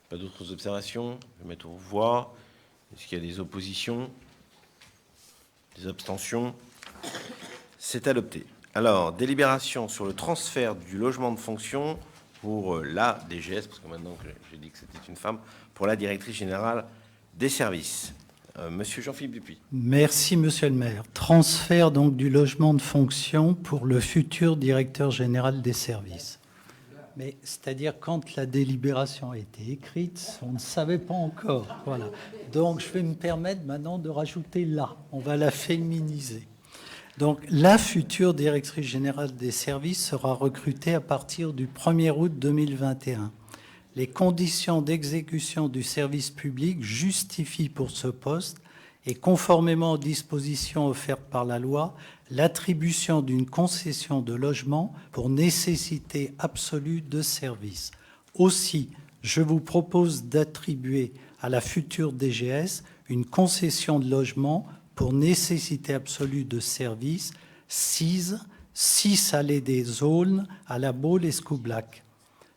Pas d'autres observations? Je vais mettre aux voix. Est-ce qu'il y a des oppositions? Des abstentions? C'est adopté. Alors, délibération sur le transfert du logement de fonction pour la DGS, parce que maintenant que j'ai dit que c'était une femme, pour la directrice générale des services. Monsieur Jean-Philippe Dupuis. Merci, Monsieur le maire. Transfert donc du logement de fonction pour le futur directeur général des services. Mais c'est-à-dire quand la délibération a été écrite, on ne savait pas encore. Voilà. Donc je vais me permettre maintenant de rajouter là. On va la féminiser. Donc la future directrice générale des services sera recrutée à partir du 1er août 2021. Les conditions d'exécution du service public justifient pour ce poste et conformément aux dispositions offertes par la loi, l'attribution d'une concession de logement pour nécessité absolue de service. Aussi, je vous propose d'attribuer à la future DGS une concession de logement pour nécessité absolue de service 6 allées des Aulnes à La Baule-Escoublac.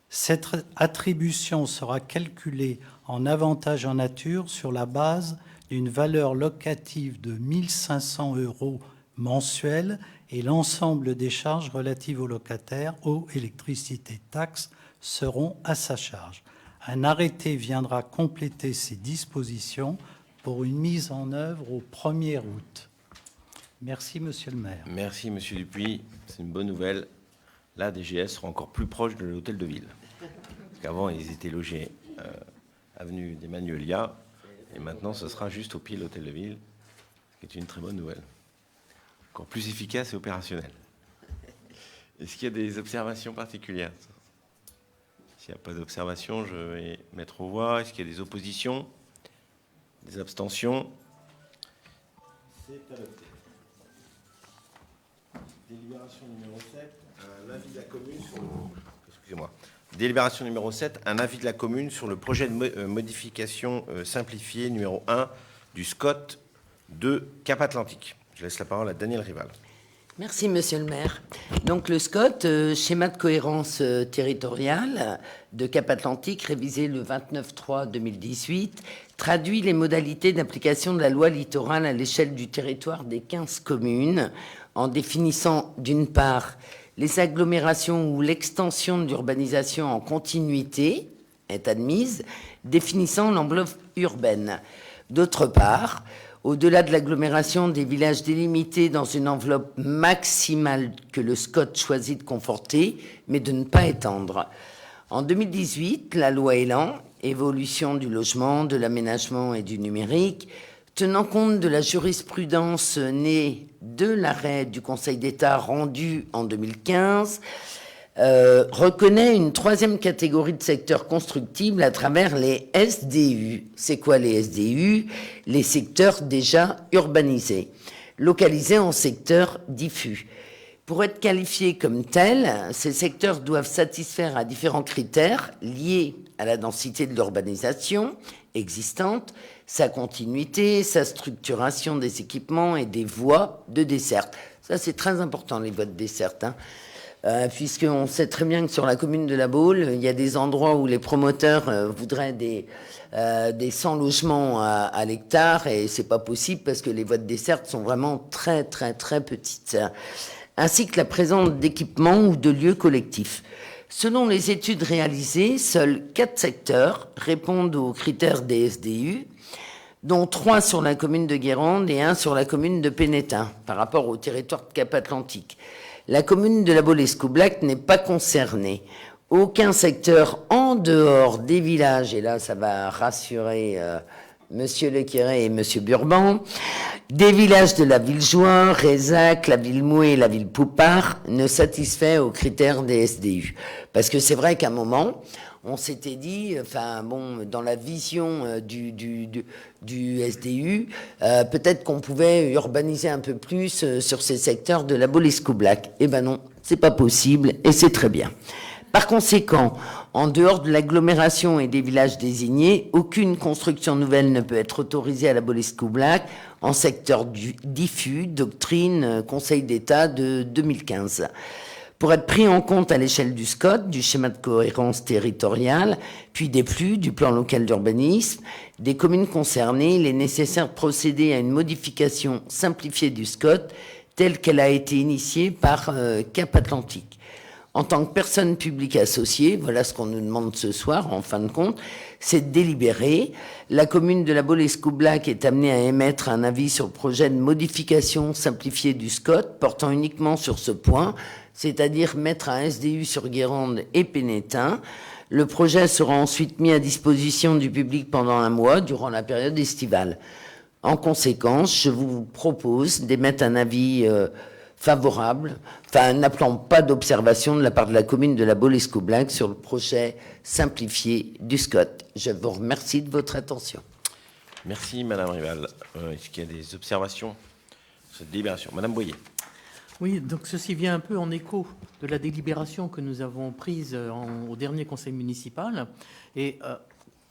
Cette attribution sera calculée en avantage en nature sur la base d'une valeur locative de 1 500 € mensuels et l'ensemble des charges relatives aux locataires, eau, électricité, taxes seront à sa charge. Un arrêté viendra compléter ces dispositions pour une mise en œuvre au 1er août. Merci, Monsieur le maire. Merci, Monsieur Dupuis. C'est une bonne nouvelle. La DGS sera encore plus proche de l'hôtel de ville. Parce qu'avant, ils étaient logés avenue des Magnolia. Et maintenant, ce sera juste au pied de l'hôtel de ville, ce qui est une très bonne nouvelle. Encore plus efficace et opérationnel. Est-ce qu'il y a des observations particulières? S'il n'y a pas d'observation, je vais mettre aux voix. Est-ce qu'il y a des oppositions? Des abstentions? C'est adopté. Délibération numéro 7, un avis de la commune sur le... Excusez-moi. Délibération numéro 7, un avis de la commune sur le projet de modification simplifié numéro 1 du SCOT de Cap-Atlantique. Je laisse la parole à Daniel Rival. Merci, Monsieur le maire. Donc, le SCOT, schéma de cohérence territoriale de Cap-Atlantique, révisé le 29/3/2018, traduit les modalités d'application de la loi littorale à l'échelle du territoire des 15 communes, en définissant, d'une part, les agglomérations où l'extension de l'urbanisation en continuité est admise, définissant l'enveloppe urbaine. D'autre part, au-delà de l'agglomération des villages délimités dans une enveloppe maximale que le SCOT choisit de conforter, mais de ne pas étendre. En 2018, la loi Élan, évolution du logement, de l'aménagement et du numérique, tenant compte de la jurisprudence née de l'arrêt du Conseil d'État rendu en 2015, reconnaît une troisième catégorie de secteurs constructibles à travers les SDU. C'est quoi les SDU? Les secteurs déjà urbanisés, localisés en secteurs diffus. Pour être qualifiés comme tels, ces secteurs doivent satisfaire à différents critères liés à la densité de l'urbanisation existante, sa continuité, sa structuration des équipements et des voies de desserte. Ça, c'est très important, les voies de desserte, hein. Puisqu'on sait très bien que sur la commune de La Baule, il y a des endroits où les promoteurs voudraient des 100 logements à l'hectare, et c'est pas possible parce que les voies de desserte sont vraiment très, très, très petites. Ainsi que la présence d'équipements ou de lieux collectifs. Selon les études réalisées, seuls 4 secteurs répondent aux critères des SDU, dont 3 sur la commune de Guérande et 1 sur la commune de Pénétin, par rapport au territoire de Cap-Atlantique. La commune de La Baule-Escoublac n'est pas concernée. Aucun secteur en dehors des villages, et là ça va rassurer Monsieur Lequéré et Monsieur Burban, des villages de la Villejoie, Rézac, la Villemoué et la Villepoupart ne satisfait aux critères des SDU. Parce que c'est vrai qu'à un moment, on s'était dit, enfin bon, dans la vision du SDU, peut-être qu'on pouvait urbaniser un peu plus sur ces secteurs de La Baule-Escoublac. Eh ben non, c'est pas possible et c'est très bien. Par conséquent, en dehors de l'agglomération et des villages désignés, aucune construction nouvelle ne peut être autorisée à La Baule-Escoublac en secteur diffus, doctrine Conseil d'État de 2015. Pour être pris en compte à l'échelle du SCOT, du schéma de cohérence territoriale, puis des PLU, du plan local d'urbanisme, des communes concernées, il est nécessaire de procéder à une modification simplifiée du SCOT telle qu'elle a été initiée par Cap-Atlantique. En tant que personne publique associée, voilà ce qu'on nous demande ce soir, en fin de compte, c'est de délibérer. La commune de La Baule-Escoublac est amenée à émettre un avis sur le projet de modification simplifiée du SCOT, portant uniquement sur ce point, c'est-à-dire mettre un SDU sur Guérande et Pénétin. Le projet sera ensuite mis à disposition du public pendant 1 mois, durant la période estivale. En conséquence, je vous propose d'émettre un avis favorable, enfin n'appelant pas d'observation de la part de la commune de La Baule-Escoublac sur le projet simplifié du SCOT. Je vous remercie de votre attention. Merci Madame Rival. Est-ce qu'il y a des observations sur cette délibération? Madame Boyer. Oui, donc ceci vient un peu en écho de la délibération que nous avons prise au dernier conseil municipal. Et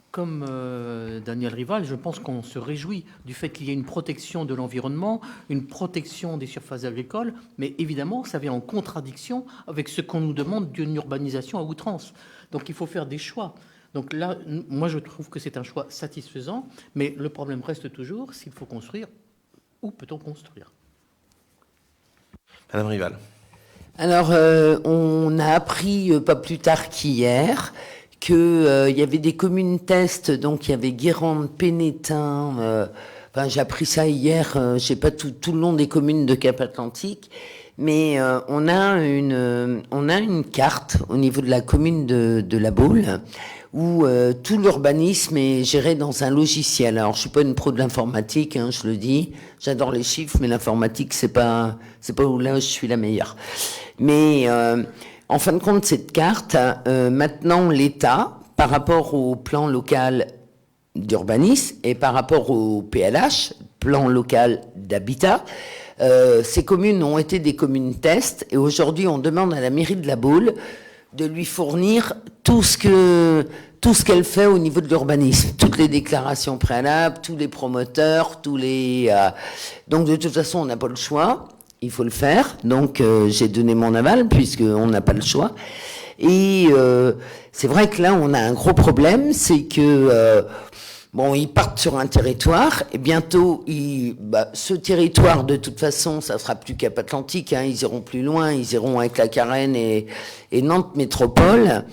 comme Daniel Rival, je pense qu'on se réjouit du fait qu'il y ait une protection de l'environnement, une protection des surfaces agricoles, mais évidemment, ça vient en contradiction avec ce qu'on nous demande d'une urbanisation à outrance. Donc il faut faire des choix. Donc là, moi je trouve que c'est un choix satisfaisant, mais le problème reste toujours, s'il faut construire, où peut-on construire? Madame Rival. Alors, on a appris pas plus tard qu'hier qu'il y avait des communes tests, donc il y avait Guérande, Pénétin, enfin j'ai appris ça hier, je sais pas tout le nom des communes de Cap-Atlantique, mais on a une carte au niveau de la commune de La Baule où tout l'urbanisme est géré dans un logiciel. Alors je suis pas une pro de l'informatique, hein, je le dis, j'adore les chiffres, mais l'informatique c'est pas où là je suis la meilleure. Mais en fin de compte, cette carte, maintenant l'État, par rapport au plan local d'urbanisme et par rapport au PLH, plan local d'habitat, ces communes ont été des communes tests et aujourd'hui on demande à la mairie de La Baule de lui fournir tout ce qu'elle fait au niveau de l'urbanisme, toutes les déclarations préalables, tous les promoteurs, donc de toute façon on n'a pas le choix. Il faut le faire, donc j'ai donné mon aval puisqu'on n'a pas le choix. Et c'est vrai que là, on a un gros problème, c'est que ils partent sur un territoire et bientôt, ce territoire, de toute façon, ça sera plus Cap-Atlantique, hein, ils iront plus loin, ils iront avec la Carène et Nantes Métropole.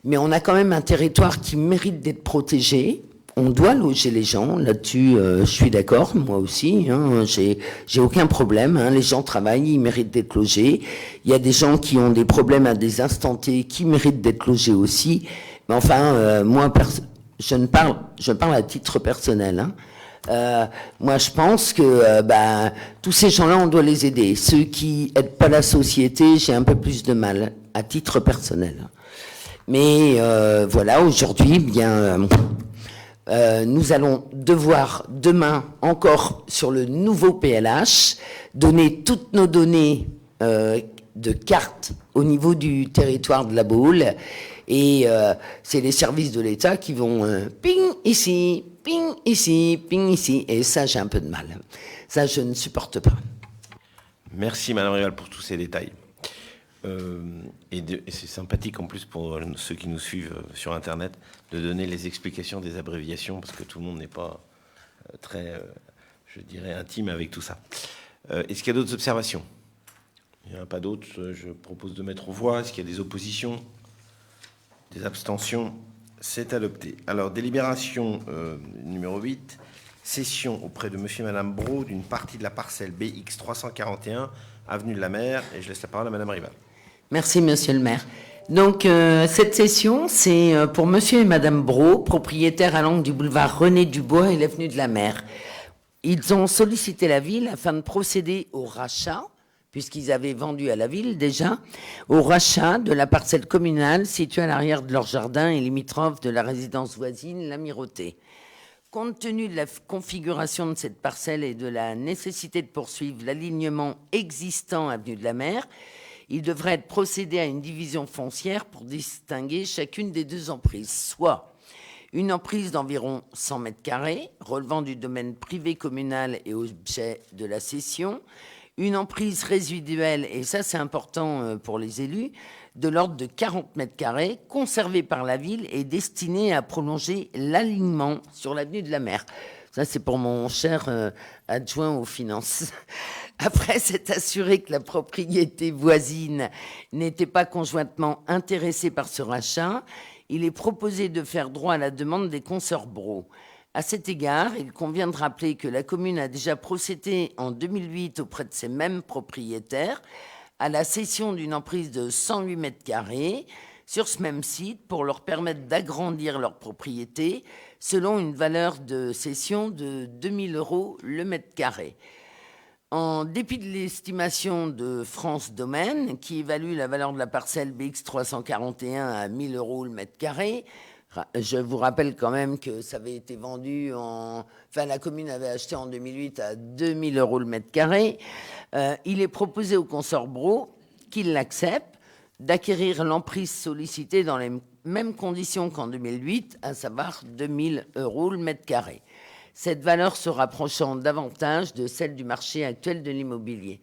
Mais on a quand même un territoire qui mérite d'être protégé. On doit loger les gens, là-dessus je suis d'accord, moi aussi, hein, j'ai aucun problème, hein, les gens travaillent, ils méritent d'être logés. Il y a des gens qui ont des problèmes à des instants T qui méritent d'être logés aussi. Mais enfin, moi, je parle à titre personnel. Hein. Moi, je pense que tous ces gens-là, on doit les aider. Ceux qui aident pas la société, j'ai un peu plus de mal, à titre personnel. Mais voilà, aujourd'hui, bien... nous allons devoir demain, encore sur le nouveau PLH, donner toutes nos données de carte au niveau du territoire de la Baule. Et c'est les services de l'État qui vont ping ici, ping ici, ping ici. Et ça, j'ai un peu de mal. Ça, je ne supporte pas. Merci Madame Rival pour tous ces détails. Et c'est sympathique en plus pour ceux qui nous suivent sur Internet de donner les explications des abréviations parce que tout le monde n'est pas très, je dirais, intime avec tout ça. Est-ce qu'il y a d'autres observations? Il n'y en a pas d'autres. Je propose de mettre aux voix. Est-ce qu'il y a des oppositions? Des abstentions? C'est adopté. Alors, délibération numéro 8. Cession auprès de monsieur et madame Brault d'une partie de la parcelle BX 341, avenue de la Mer. Et je laisse la parole à madame Rival. Merci, monsieur le maire. Donc, cette session, c'est pour monsieur et madame Brault, propriétaires à l'angle du boulevard René Dubois et l'avenue de la Mer. Ils ont sollicité la ville afin de procéder au rachat, puisqu'ils avaient vendu à la ville déjà, au rachat de la parcelle communale située à l'arrière de leur jardin et limitrophe de la résidence voisine, l'Amirauté. Compte tenu de la configuration de cette parcelle et de la nécessité de poursuivre l'alignement existant avenue de la Mer, il devrait être procédé à une division foncière pour distinguer chacune des deux emprises, soit une emprise d'environ 100 mètres carrés, relevant du domaine privé communal et objet de la cession, une emprise résiduelle, et ça c'est important pour les élus, de l'ordre de 40 mètres carrés, conservée par la ville et destinée à prolonger l'alignement sur l'avenue de la Mer. Ça, c'est pour mon cher adjoint aux finances. Après s'être assuré que la propriété voisine n'était pas conjointement intéressée par ce rachat, il est proposé de faire droit à la demande des consoeurs Brault. À cet égard, il convient de rappeler que la commune a déjà procédé en 2008 auprès de ces mêmes propriétaires à la cession d'une emprise de 108 mètres carrés sur ce même site pour leur permettre d'agrandir leur propriété selon une valeur de cession de 2 000 € le mètre carré. En dépit de l'estimation de France Domaine, qui évalue la valeur de la parcelle BX 341 à 1 000 € le mètre carré, je vous rappelle quand même que ça avait été vendu la commune avait acheté en 2008 à 2 000 € le mètre carré. Il est proposé au consort Brault qu'il l'accepte d'acquérir l'emprise sollicitée dans les mêmes conditions qu'en 2008, à savoir 2 000 € le mètre carré. Cette valeur se rapprochant davantage de celle du marché actuel de l'immobilier.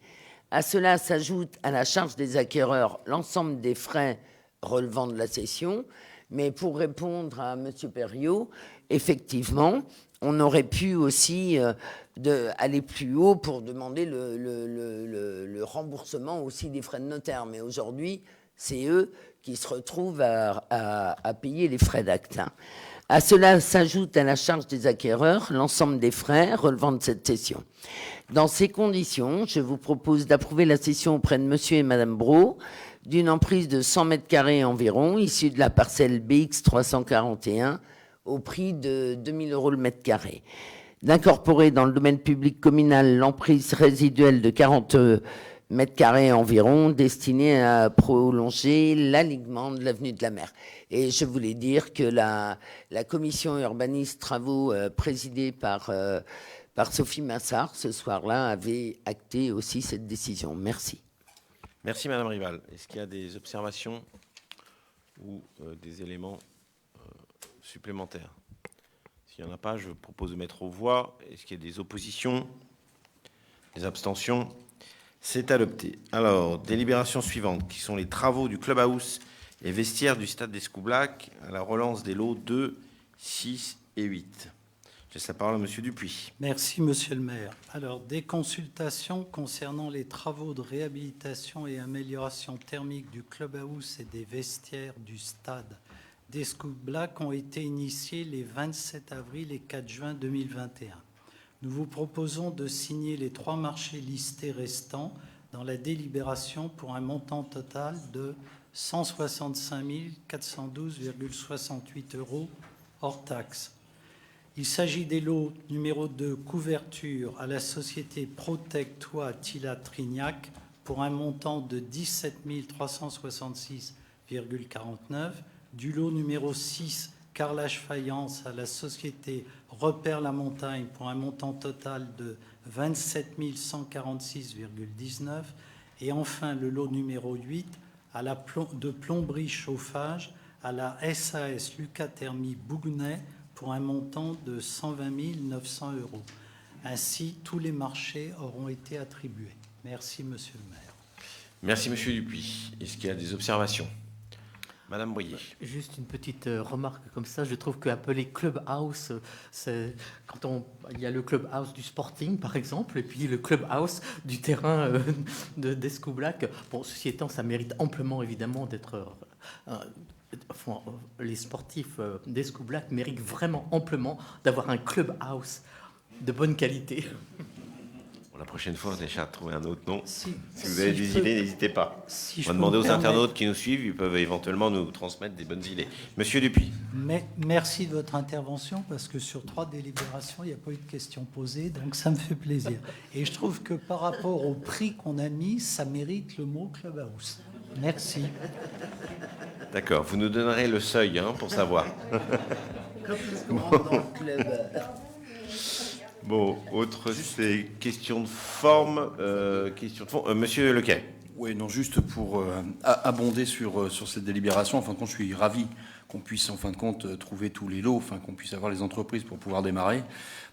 À cela s'ajoute à la charge des acquéreurs l'ensemble des frais relevant de la cession. Mais pour répondre à M. Perriot, effectivement, on aurait pu aussi aller plus haut pour demander le remboursement aussi des frais de notaire. Mais aujourd'hui, c'est eux qui se retrouvent à payer les frais d'acte. À cela s'ajoute à la charge des acquéreurs l'ensemble des frais relevant de cette cession. Dans ces conditions, je vous propose d'approuver la cession auprès de monsieur et madame Brault d'une emprise de 100 mètres carrés environ, issue de la parcelle BX 341, au prix de 2 000 € le mètre carré. D'incorporer dans le domaine public communal l'emprise résiduelle de 40 mètres carrés environ, destinée à prolonger l'alignement de l'avenue de la Mer. Et je voulais dire que la commission urbaniste travaux présidée par Sophie Massard, ce soir-là, avait acté aussi cette décision. Merci. Merci Madame Rival. Est-ce qu'il y a des observations ou des éléments supplémentaires? S'il n'y en a pas, je propose de mettre aux voix. Est-ce qu'il y a des oppositions? Des abstentions? C'est adopté. Alors, délibération suivante, qui sont les travaux du clubhouse et vestiaires du stade d'Escoublac à la relance des lots 2, 6 et 8. Je laisse la parole à Monsieur Dupuis. Merci, Monsieur le maire. Alors, des consultations concernant les travaux de réhabilitation et amélioration thermique du clubhouse et des vestiaires du stade d'Escoublac ont été initiées les 27 avril et 4 juin 2021. Nous vous proposons de signer les 3 marchés listés restants dans la délibération pour un montant total de 165 412,68 € hors taxes. Il s'agit des lots numéro 2, couverture à la société Protect Toit Tilla Trignac pour un montant de 17 366,49 €, du lot numéro 6, carrelage faïence à la société Repère la Montagne pour un montant total de 27 146,19 € Et enfin, le lot numéro 8 de plomberie chauffage à la SAS Lucas Thermie Bougnay pour un montant de 120 900 €. Ainsi, tous les marchés auront été attribués. Merci, Monsieur le maire. Merci, Monsieur Dupuis. Est-ce qu'il y a des observations? Madame Boyer. Juste une petite remarque comme ça. Je trouve qu'un peu les clubhouse, il y a le clubhouse du Sporting, par exemple, et puis le clubhouse du terrain d'Escoublac. Bon, ceci étant, ça mérite amplement, évidemment, d'être... les sportifs d'Escoublac méritent vraiment amplement d'avoir un clubhouse de bonne qualité. Pour la prochaine fois, on va essayer de trouver un autre nom. Si vous si avez des idées, n'hésitez pas. On va demander aux internautes qui nous suivent, ils peuvent éventuellement nous transmettre des bonnes idées. Monsieur Dupuis. Merci de votre intervention, parce que sur 3 délibérations, il n'y a pas eu de questions posées, donc ça me fait plaisir. Et je trouve que par rapport au prix qu'on a mis, ça mérite le mot clubhouse. Merci. D'accord, vous nous donnerez le seuil pour savoir. Bon, autre, c'est question de forme, question de fond. Monsieur Lequet. Oui, non, juste pour abonder sur cette délibération. En fin de compte, je suis ravi qu'on puisse, en fin de compte, trouver tous les lots, enfin, qu'on puisse avoir les entreprises pour pouvoir démarrer.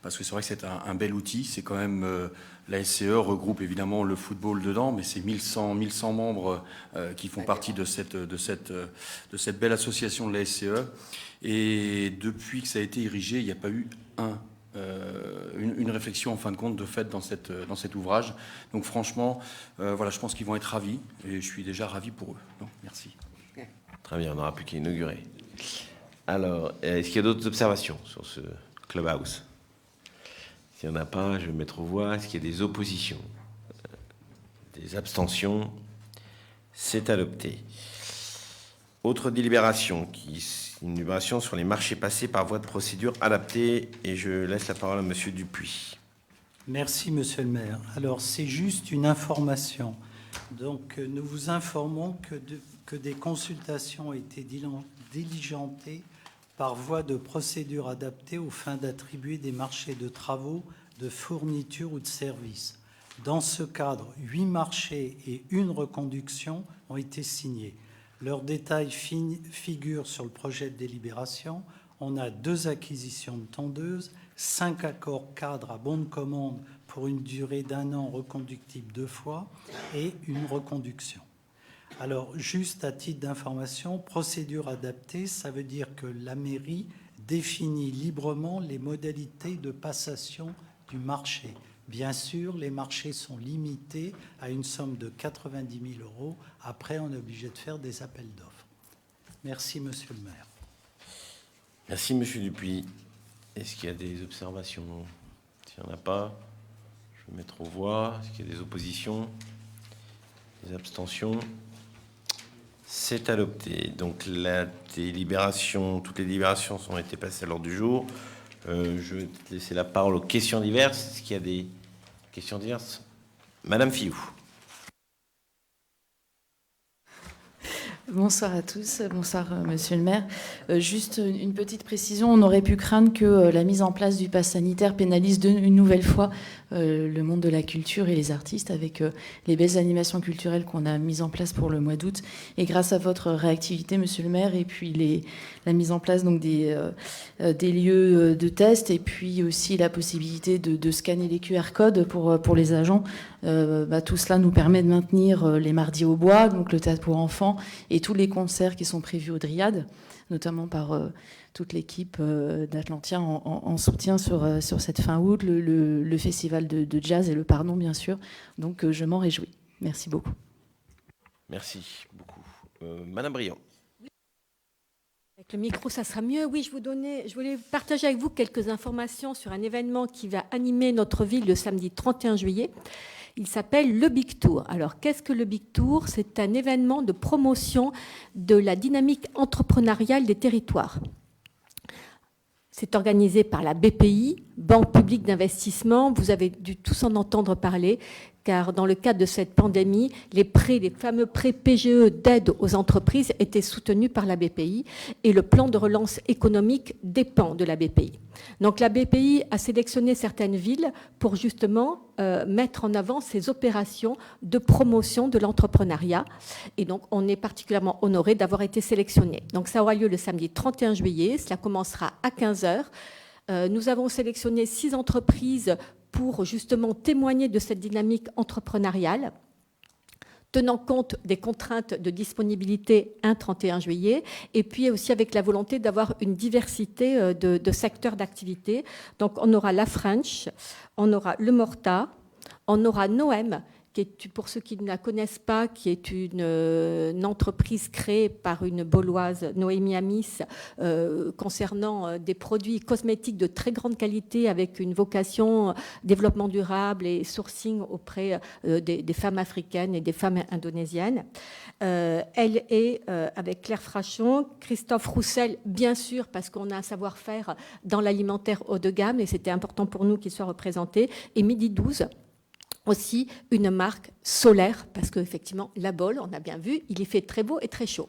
Parce que c'est vrai que c'est un bel outil. C'est quand même, la SCE regroupe évidemment le football dedans, mais c'est 1100 membres qui font partie de cette belle association de la SCE. Et depuis que ça a été érigé, il n'y a pas eu une réflexion en fin de compte de fait dans cet ouvrage. Donc franchement, voilà, je pense qu'ils vont être ravis et je suis déjà ravi pour eux. Donc, merci. Très bien, on n'aura plus qu'à inaugurer. Alors, est-ce qu'il y a d'autres observations sur ce clubhouse? S'il n'y en a pas, je vais mettre aux voix. Est-ce qu'il y a des oppositions? Des abstentions? C'est adopté. Autre délibération, une délibération sur les marchés passés par voie de procédure adaptée. Et je laisse la parole à Monsieur Dupuis. Merci, Monsieur le maire. Alors, c'est juste une information. Donc, nous vous informons que des consultations ont été diligentées par voie de procédure adaptée aux fins d'attribuer des marchés de travaux, de fournitures ou de services. Dans ce cadre, 8 marchés et 1 reconduction ont été signés. Leurs détails figurent sur le projet de délibération. On a 2 acquisitions de tondeuses, 5 accords cadres à bon de commande pour une durée d'1 an reconductible 2 fois et 1 reconduction. Alors, juste à titre d'information, procédure adaptée, ça veut dire que la mairie définit librement les modalités de passation du marché. Bien sûr, les marchés sont limités à une somme de 90 000 €. Après, on est obligé de faire des appels d'offres. Merci, Monsieur le maire. Merci, Monsieur Dupuis. Est-ce qu'il y a des observations? S'il n'y en a pas, je vais mettre aux voix. Est-ce qu'il y a des oppositions? Des abstentions? C'est adopté. Donc, toutes les délibérations ont été passées à l'ordre du jour. Je vais laisser la parole aux questions diverses. Est-ce qu'il y a des questions diverses? Madame Fillou. Bonsoir à tous, bonsoir Monsieur le maire. Juste une petite précision, on aurait pu craindre que la mise en place du pass sanitaire pénalise une nouvelle fois le monde de la culture et les artistes avec les belles animations culturelles qu'on a mises en place pour le mois d'août. Et grâce à votre réactivité, Monsieur le maire, et puis la mise en place donc des lieux de test et puis aussi la possibilité de scanner les QR codes pour les agents, tout cela nous permet de maintenir les mardis au bois, donc le théâtre pour enfants, et tous les concerts qui sont prévus au Dryade, notamment par toute l'équipe d'Atlantia en soutien sur cette fin août, le festival de jazz et le Pardon, bien sûr. Donc, je m'en réjouis. Merci beaucoup. Merci beaucoup. Madame Briand. Avec le micro, ça sera mieux. Oui, je voulais partager avec vous quelques informations sur un événement qui va animer notre ville le samedi 31 juillet. Il s'appelle le Big Tour. Alors, qu'est-ce que le Big Tour? C'est un événement de promotion de la dynamique entrepreneuriale des territoires. C'est organisé par la BPI, Banque publique d'investissement. Vous avez dû tous en entendre parler. car dans le cadre de cette pandémie, les fameux prêts PGE d'aide aux entreprises étaient soutenus par la BPI et le plan de relance économique dépend de la BPI. Donc la BPI a sélectionné certaines villes pour justement mettre en avant ces opérations de promotion de l'entrepreneuriat. Et donc on est particulièrement honoré d'avoir été sélectionné. Donc ça aura lieu le samedi 31 juillet, cela commencera à 15h. Nous avons sélectionné 6 entreprises pour justement témoigner de cette dynamique entrepreneuriale, tenant compte des contraintes de disponibilité un 31 juillet, et puis aussi avec la volonté d'avoir une diversité de secteurs d'activité. Donc on aura la French, on aura le Morta, on aura Noem, qui est, pour ceux qui ne la connaissent pas, qui est une entreprise créée par une Bauloise, Noémie Amis, concernant des produits cosmétiques de très grande qualité avec une vocation développement durable et sourcing auprès des femmes africaines et des femmes indonésiennes. Elle est avec Claire Frachon, Christophe Roussel, bien sûr, parce qu'on a un savoir-faire dans l'alimentaire haut de gamme et c'était important pour nous qu'il soit représenté, et Midi 12. Aussi une marque solaire, parce qu'effectivement, la Baule, on a bien vu, il y fait très beau et très chaud.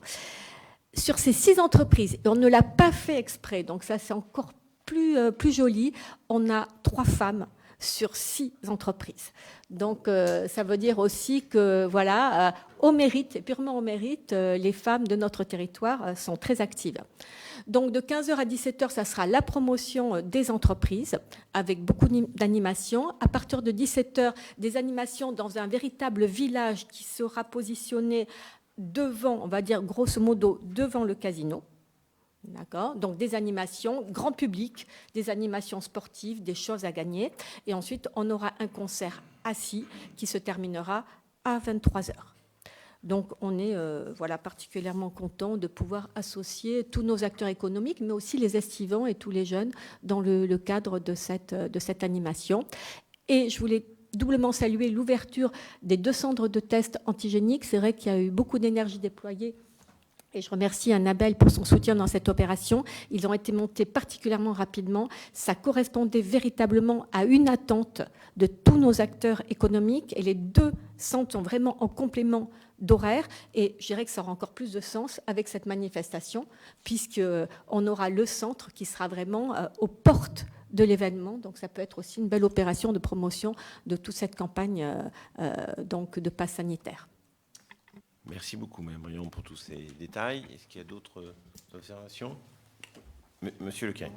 Sur ces 6 entreprises, et on ne l'a pas fait exprès, donc ça c'est encore plus joli, on a 3 femmes sur 6 entreprises. Donc ça veut dire aussi que, voilà, au mérite, et purement au mérite, les femmes de notre territoire sont très actives. Donc de 15h à 17h, ça sera la promotion des entreprises avec beaucoup d'animations. À partir de 17h, des animations dans un véritable village qui sera positionné devant, on va dire grosso modo, devant le casino. D'accord. Donc des animations grand public, des animations sportives, des choses à gagner. Et ensuite, on aura un concert assis qui se terminera à 23h. Donc on est voilà, particulièrement content de pouvoir associer tous nos acteurs économiques, mais aussi les estivants et tous les jeunes dans le cadre de cette animation. Et je voulais doublement saluer l'ouverture des 2 centres de tests antigéniques. C'est vrai qu'il y a eu beaucoup d'énergie déployée. Et je remercie Annabelle pour son soutien dans cette opération. Ils ont été montés particulièrement rapidement. Ça correspondait véritablement à une attente de tous nos acteurs économiques. Et les 2 centres sont vraiment en complément d'horaire. Et je dirais que ça aura encore plus de sens avec cette manifestation, puisqu'on aura le centre qui sera vraiment aux portes de l'événement. Donc ça peut être aussi une belle opération de promotion de toute cette campagne donc de passe sanitaire. Merci beaucoup, Mme Briand, pour tous ces détails. Est-ce qu'il y a d'autres observations ? Monsieur Lequin.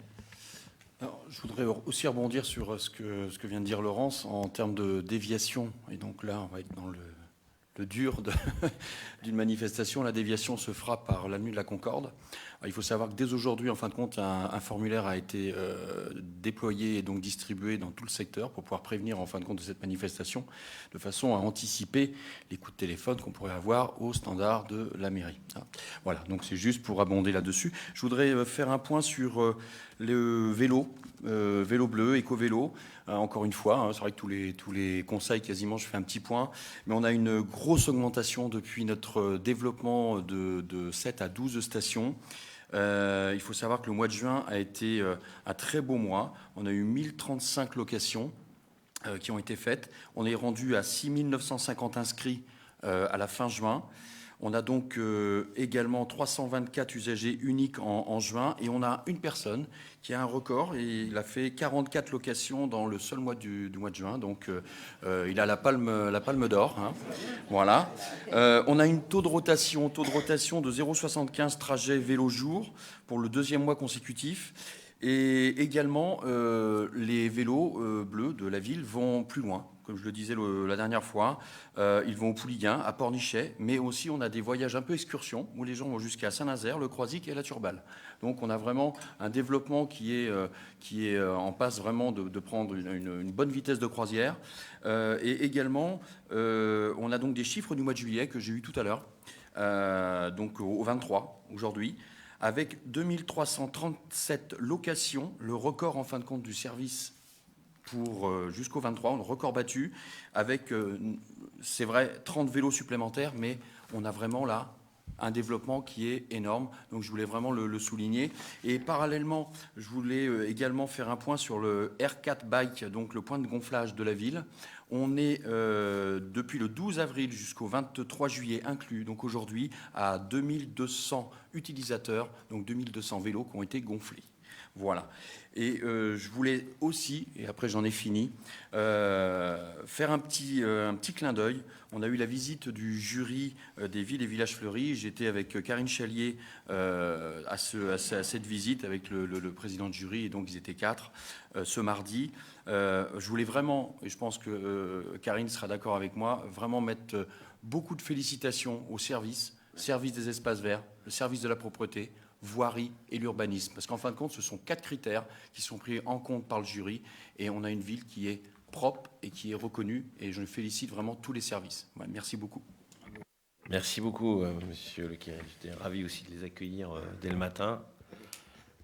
Alors, je voudrais aussi rebondir sur ce que vient de dire Laurence en termes de déviation. Et donc là, on va être dans le dur d'une manifestation. La déviation se fera par la nuit de la Concorde. Alors, il faut savoir que dès aujourd'hui, en fin de compte, un formulaire a été déployé et donc distribué dans tout le secteur pour pouvoir prévenir en fin de compte de cette manifestation, de façon à anticiper les coups de téléphone qu'on pourrait avoir au standard de la mairie. Voilà, donc c'est juste pour abonder là-dessus. Je voudrais faire un point sur le vélo, vélo bleu, éco-vélo. Encore une fois, c'est vrai que tous les conseils, quasiment, je fais un petit point, mais on a une grosse augmentation depuis notre développement de 7 à 12 stations. Il faut savoir que le mois de juin a été un très beau mois. On a eu 1035 locations qui ont été faites. On est rendu à 6950 inscrits à la fin juin. On a donc également 324 usagers uniques en juin et on a une personne qui a un record et il a fait 44 locations dans le seul mois du mois de juin. Donc il a la palme d'or. Hein. Voilà. On a une taux de rotation de 0,75 trajets vélo jour pour le 2e mois consécutif. Et également, les vélos bleus de la ville vont plus loin. Comme je le disais la dernière fois, ils vont au Pouliguen, à Pornichet, mais aussi on a des voyages un peu excursions où les gens vont jusqu'à Saint-Nazaire, le Croisic et la Turballe. Donc on a vraiment un développement qui est en passe vraiment de prendre une bonne vitesse de croisière. Et également, on a donc des chiffres du mois de juillet que j'ai eu tout à l'heure, donc au 23 aujourd'hui, avec 2337 locations, le record en fin de compte du service pour jusqu'au 23, on a le record battu, avec, c'est vrai, 30 vélos supplémentaires, mais on a vraiment là un développement qui est énorme. Donc je voulais vraiment le souligner. Et parallèlement, je voulais également faire un point sur le R4 Bike, donc le point de gonflage de la ville. On est, depuis le 12 avril jusqu'au 23 juillet inclus, donc aujourd'hui, à 2200 utilisateurs, donc 2200 vélos qui ont été gonflés. Voilà. Et je voulais aussi, et après j'en ai fini, faire un petit clin d'œil. On a eu la visite du jury des villes et villages fleuris. J'étais avec Karine Chalier à cette visite avec le président de jury, et donc ils étaient 4 ce mardi. Je voulais vraiment, et je pense que Karine sera d'accord avec moi, vraiment mettre beaucoup de félicitations au service des espaces verts, le service de la propreté, voirie et l'urbanisme. Parce qu'en fin de compte, ce sont 4 critères qui sont pris en compte par le jury, et on a une ville qui est propre et qui est reconnue, et je félicite vraiment tous les services. Ouais, merci beaucoup. Merci beaucoup, monsieur Le Quéré. J'étais ravi aussi de les accueillir dès le matin.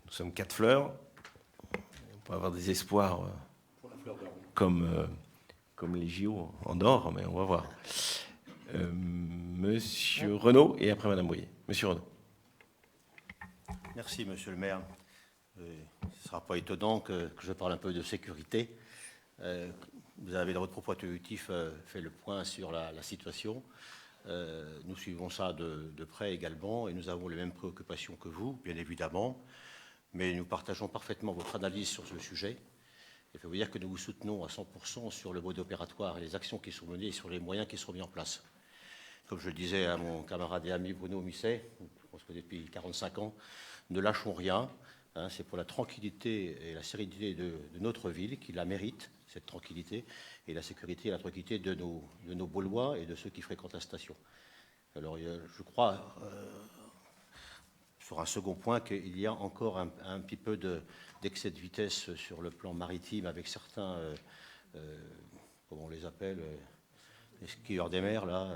Nous sommes 4 fleurs. On peut avoir des espoirs comme les JO en or, mais on va voir. Monsieur Renaud, et après madame Boyer. Monsieur Renaud. Merci, monsieur le maire. Ce ne sera pas étonnant que je parle un peu de sécurité. Vous avez, dans votre propos introductif, fait le point sur la situation. Nous suivons ça de près également, et nous avons les mêmes préoccupations que vous, bien évidemment. Mais nous partageons parfaitement votre analyse sur ce sujet. Il faut vous dire que nous vous soutenons à 100% sur le mode opératoire et les actions qui sont menées et sur les moyens qui seront mis en place. Comme je le disais à mon camarade et ami Bruno Misset, je pense que depuis 45 ans, ne lâchons rien. C'est pour la tranquillité et la sérénité de notre ville qui la mérite, cette tranquillité, et la sécurité et la tranquillité de nos Baulois et de ceux qui fréquentent la station. Alors, je crois, sur un second point, qu'il y a encore un petit peu d'excès de vitesse sur le plan maritime avec certains, comment on les appelle, les skieurs des mers, là.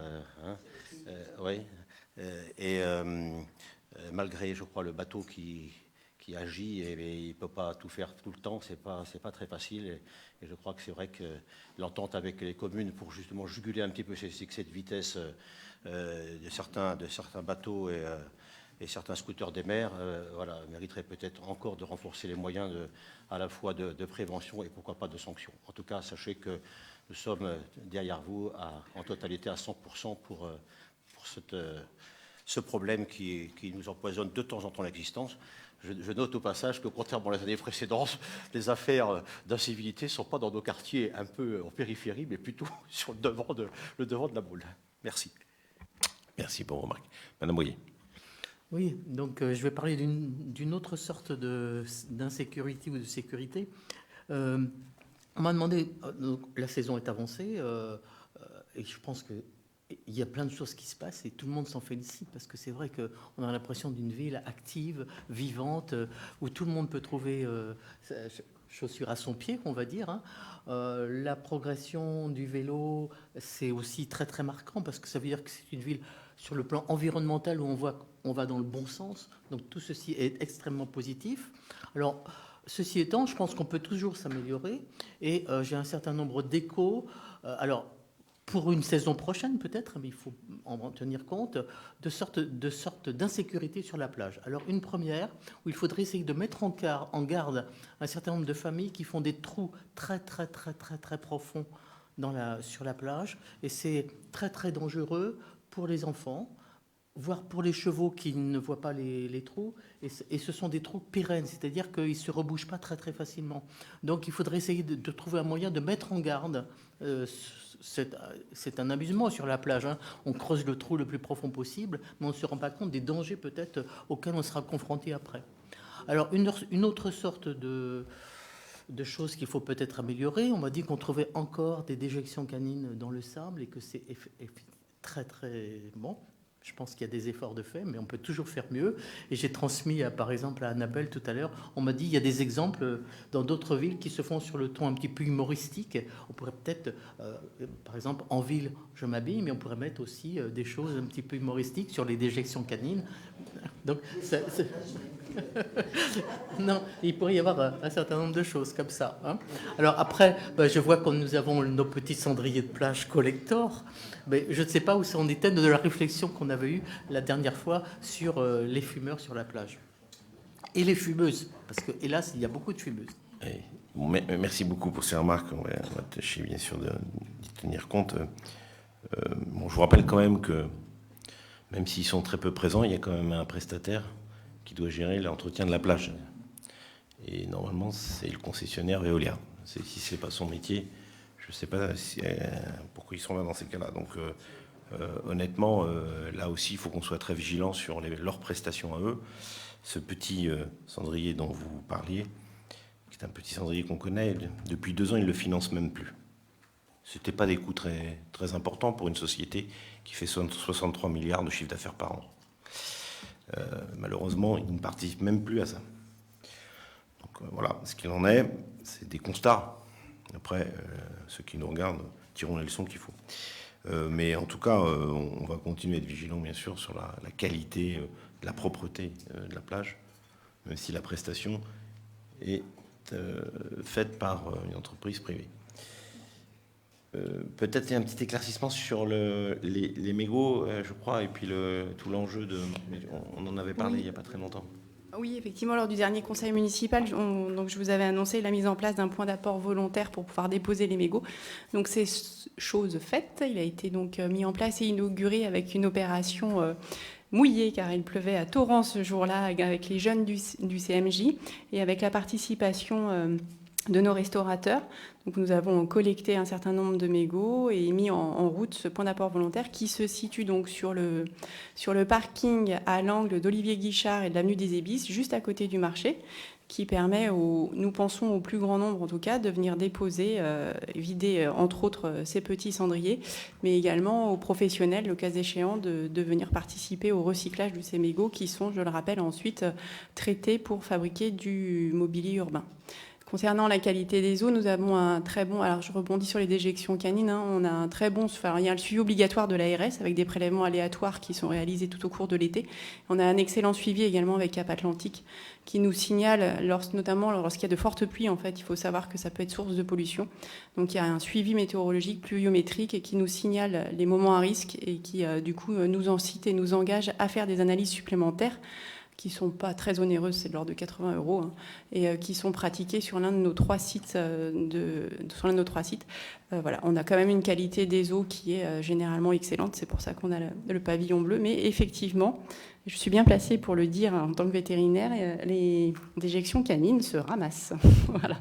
Oui. Malgré, je crois, le bateau qui agit, et il ne peut pas tout faire tout le temps, c'est pas très facile. Et je crois que c'est vrai que l'entente avec les communes pour justement juguler un petit peu ces excès de vitesse de certains bateaux et certains scooters des mers, voilà, mériterait peut-être encore de renforcer les moyens à la fois de prévention et pourquoi pas de sanctions. En tout cas, sachez que nous sommes derrière vous en totalité à 100% pour ce problème qui nous empoisonne de temps en temps l'existence. Je note au passage que, contrairement aux années précédentes, les affaires d'incivilité ne sont pas dans nos quartiers un peu en périphérie, mais plutôt sur le devant de la boule. Merci. Merci pour vos remarques. Madame Boyer. Oui, donc je vais parler d'une autre sorte d'insécurité ou de sécurité. On m'a demandé, la saison est avancée, et je pense que il y a plein de choses qui se passent et tout le monde s'en félicite, parce que c'est vrai qu'on a l'impression d'une ville active, vivante, où tout le monde peut trouver chaussure à son pied, on va dire. Hein. La progression du vélo, c'est aussi très très marquant, parce que ça veut dire que c'est une ville sur le plan environnemental où on voit qu'on va dans le bon sens. Donc tout ceci est extrêmement positif. Alors, ceci étant, je pense qu'on peut toujours s'améliorer, et j'ai un certain nombre d'échos. Alors, pour une saison prochaine peut-être, mais il faut en tenir compte, de sorte d'insécurité sur la plage. Alors une première, où il faudrait essayer de mettre en garde un certain nombre de familles qui font des trous très très très très très profonds sur la plage, et c'est très très dangereux pour les enfants, voire pour les chevaux qui ne voient pas les trous, et ce sont des trous pérennes, c'est-à-dire qu'ils ne se rebouchent pas très très facilement. Donc il faudrait essayer de trouver un moyen de mettre en garde. C'est un amusement sur la plage, hein. On creuse le trou le plus profond possible, mais on ne se rend pas compte des dangers peut-être auxquels on sera confronté après. Alors une autre sorte de choses qu'il faut peut-être améliorer, on m'a dit qu'on trouvait encore des déjections canines dans le sable, et que c'est très très bon. Je pense qu'il y a des efforts de fait, mais on peut toujours faire mieux. Et j'ai transmis, par exemple, à Annabelle tout à l'heure, on m'a dit qu'il y a des exemples dans d'autres villes qui se font sur le ton un petit peu humoristique. On pourrait peut-être, par exemple, en ville, je m'habille, mais on pourrait mettre aussi des choses un petit peu humoristiques sur les déjections canines. Donc, non, il pourrait y avoir un certain nombre de choses comme ça. Hein. Alors après, je vois que nous avons nos petits cendriers de plage collector. Mais je ne sais pas où ça en était de la réflexion qu'on avait eue la dernière fois sur les fumeurs sur la plage. Et les fumeuses, parce que hélas, il y a beaucoup de fumeuses. Oui. Bon, merci beaucoup pour ces remarques. On va tâcher bien sûr d'y tenir compte. Bon, je vous rappelle quand même que même s'ils sont très peu présents, il y a quand même un prestataire qui doit gérer l'entretien de la plage. Et normalement, c'est le concessionnaire Veolia. Si ce n'est pas son métier, je ne sais pas pourquoi ils sont là dans ces cas-là. Donc, honnêtement, là aussi, il faut qu'on soit très vigilant sur leurs prestations à eux. Ce petit cendrier dont vous parliez, qui est un petit cendrier qu'on connaît, depuis 2 ans, ils ne le financent même plus. Ce n'était pas des coûts très, très importants pour une société qui fait 63 milliards de chiffre d'affaires par an. Malheureusement, ils ne participent même plus à ça. Donc voilà, ce qu'il en est, c'est des constats. Après, ceux qui nous regardent tireront les leçons qu'il faut. Mais en tout cas, on va continuer à être vigilant, bien sûr, sur la qualité, la propreté de la plage, même si la prestation est faite par une entreprise privée. Peut-être un petit éclaircissement sur les mégots, je crois, et puis tout l'enjeu de... On en avait parlé il n'y a pas très longtemps. Oui, effectivement, lors du dernier conseil municipal, donc je vous avais annoncé la mise en place d'un point d'apport volontaire pour pouvoir déposer les mégots. Donc c'est chose faite. Il a été donc mis en place et inauguré avec une opération mouillée, car il pleuvait à torrent ce jour-là, avec les jeunes du CMJ et avec la participation de nos restaurateurs. Donc nous avons collecté un certain nombre de mégots et mis en route ce point d'apport volontaire qui se situe donc sur le parking à l'angle d'Olivier Guichard et de l'avenue des Ébisses, juste à côté du marché, qui permet, nous pensons au plus grand nombre en tout cas, de venir déposer, vider entre autres ces petits cendriers, mais également aux professionnels, le cas échéant, de venir participer au recyclage de ces mégots qui sont, je le rappelle, ensuite traités pour fabriquer du mobilier urbain. Concernant la qualité des eaux, nous avons un très bon... Alors, je rebondis sur les déjections canines. On a un très bon... Enfin, il y a le suivi obligatoire de l'ARS avec des prélèvements aléatoires qui sont réalisés tout au cours de l'été. On a un excellent suivi également avec Cap Atlantique qui nous signale, notamment lorsqu'il y a de fortes pluies, en fait, il faut savoir que ça peut être source de pollution. Donc, il y a un suivi météorologique pluviométrique et qui nous signale les moments à risque et qui, du coup, nous incite et nous engage à faire des analyses supplémentaires qui ne sont pas très onéreuses, c'est de l'ordre de 80 €, hein, et qui sont pratiquées sur l'un de nos 3 sites. Voilà, on a quand même une qualité des eaux qui est généralement excellente, c'est pour ça qu'on a le pavillon bleu, mais effectivement, je suis bien placée pour le dire en tant que vétérinaire, les déjections canines se ramassent. Voilà.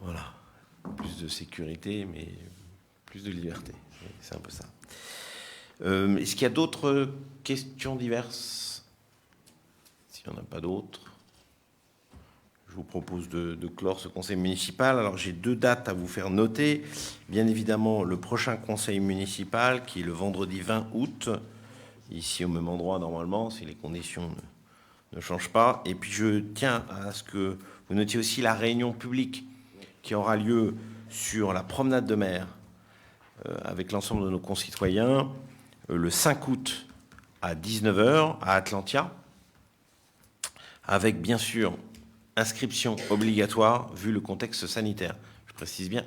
Voilà, plus de sécurité, mais plus de liberté, c'est un peu ça. Est-ce qu'il y a d'autres questions diverses? S'il n'y en a pas d'autres, je vous propose de clore ce conseil municipal. Alors, j'ai 2 dates à vous faire noter. Bien évidemment, le prochain conseil municipal, qui est le vendredi 20 août, ici au même endroit normalement, si les conditions ne changent pas. Et puis, je tiens à ce que vous notiez aussi la réunion publique qui aura lieu sur la promenade de mer avec l'ensemble de nos concitoyens, le 5 août à 19 h à Atlantia, avec bien sûr inscription obligatoire vu le contexte sanitaire. Je précise bien,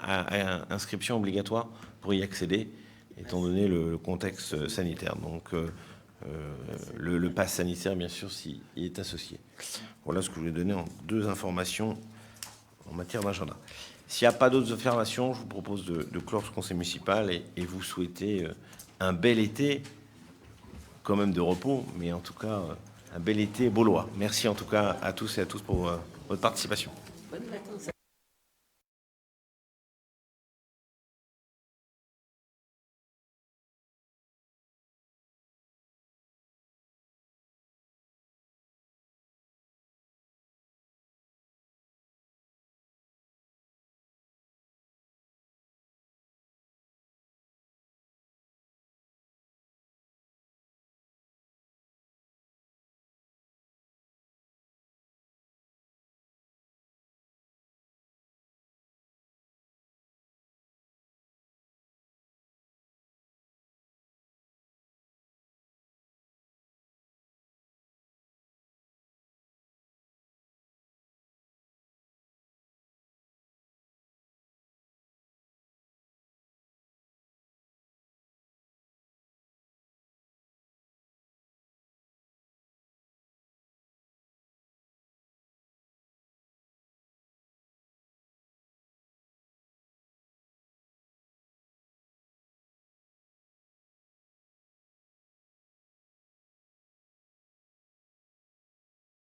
inscription obligatoire pour y accéder, étant donné le contexte sanitaire. Donc le pass sanitaire, bien sûr, s'il est associé. Voilà ce que je voulais donner en 2 informations en matière d'agenda. S'il n'y a pas d'autres observations, je vous propose de clore ce conseil municipal et vous souhaiter un bel été, quand même de repos, mais en tout cas un bel été beaulois. Merci en tout cas à tous et à tous pour votre participation. Bonnes vacances.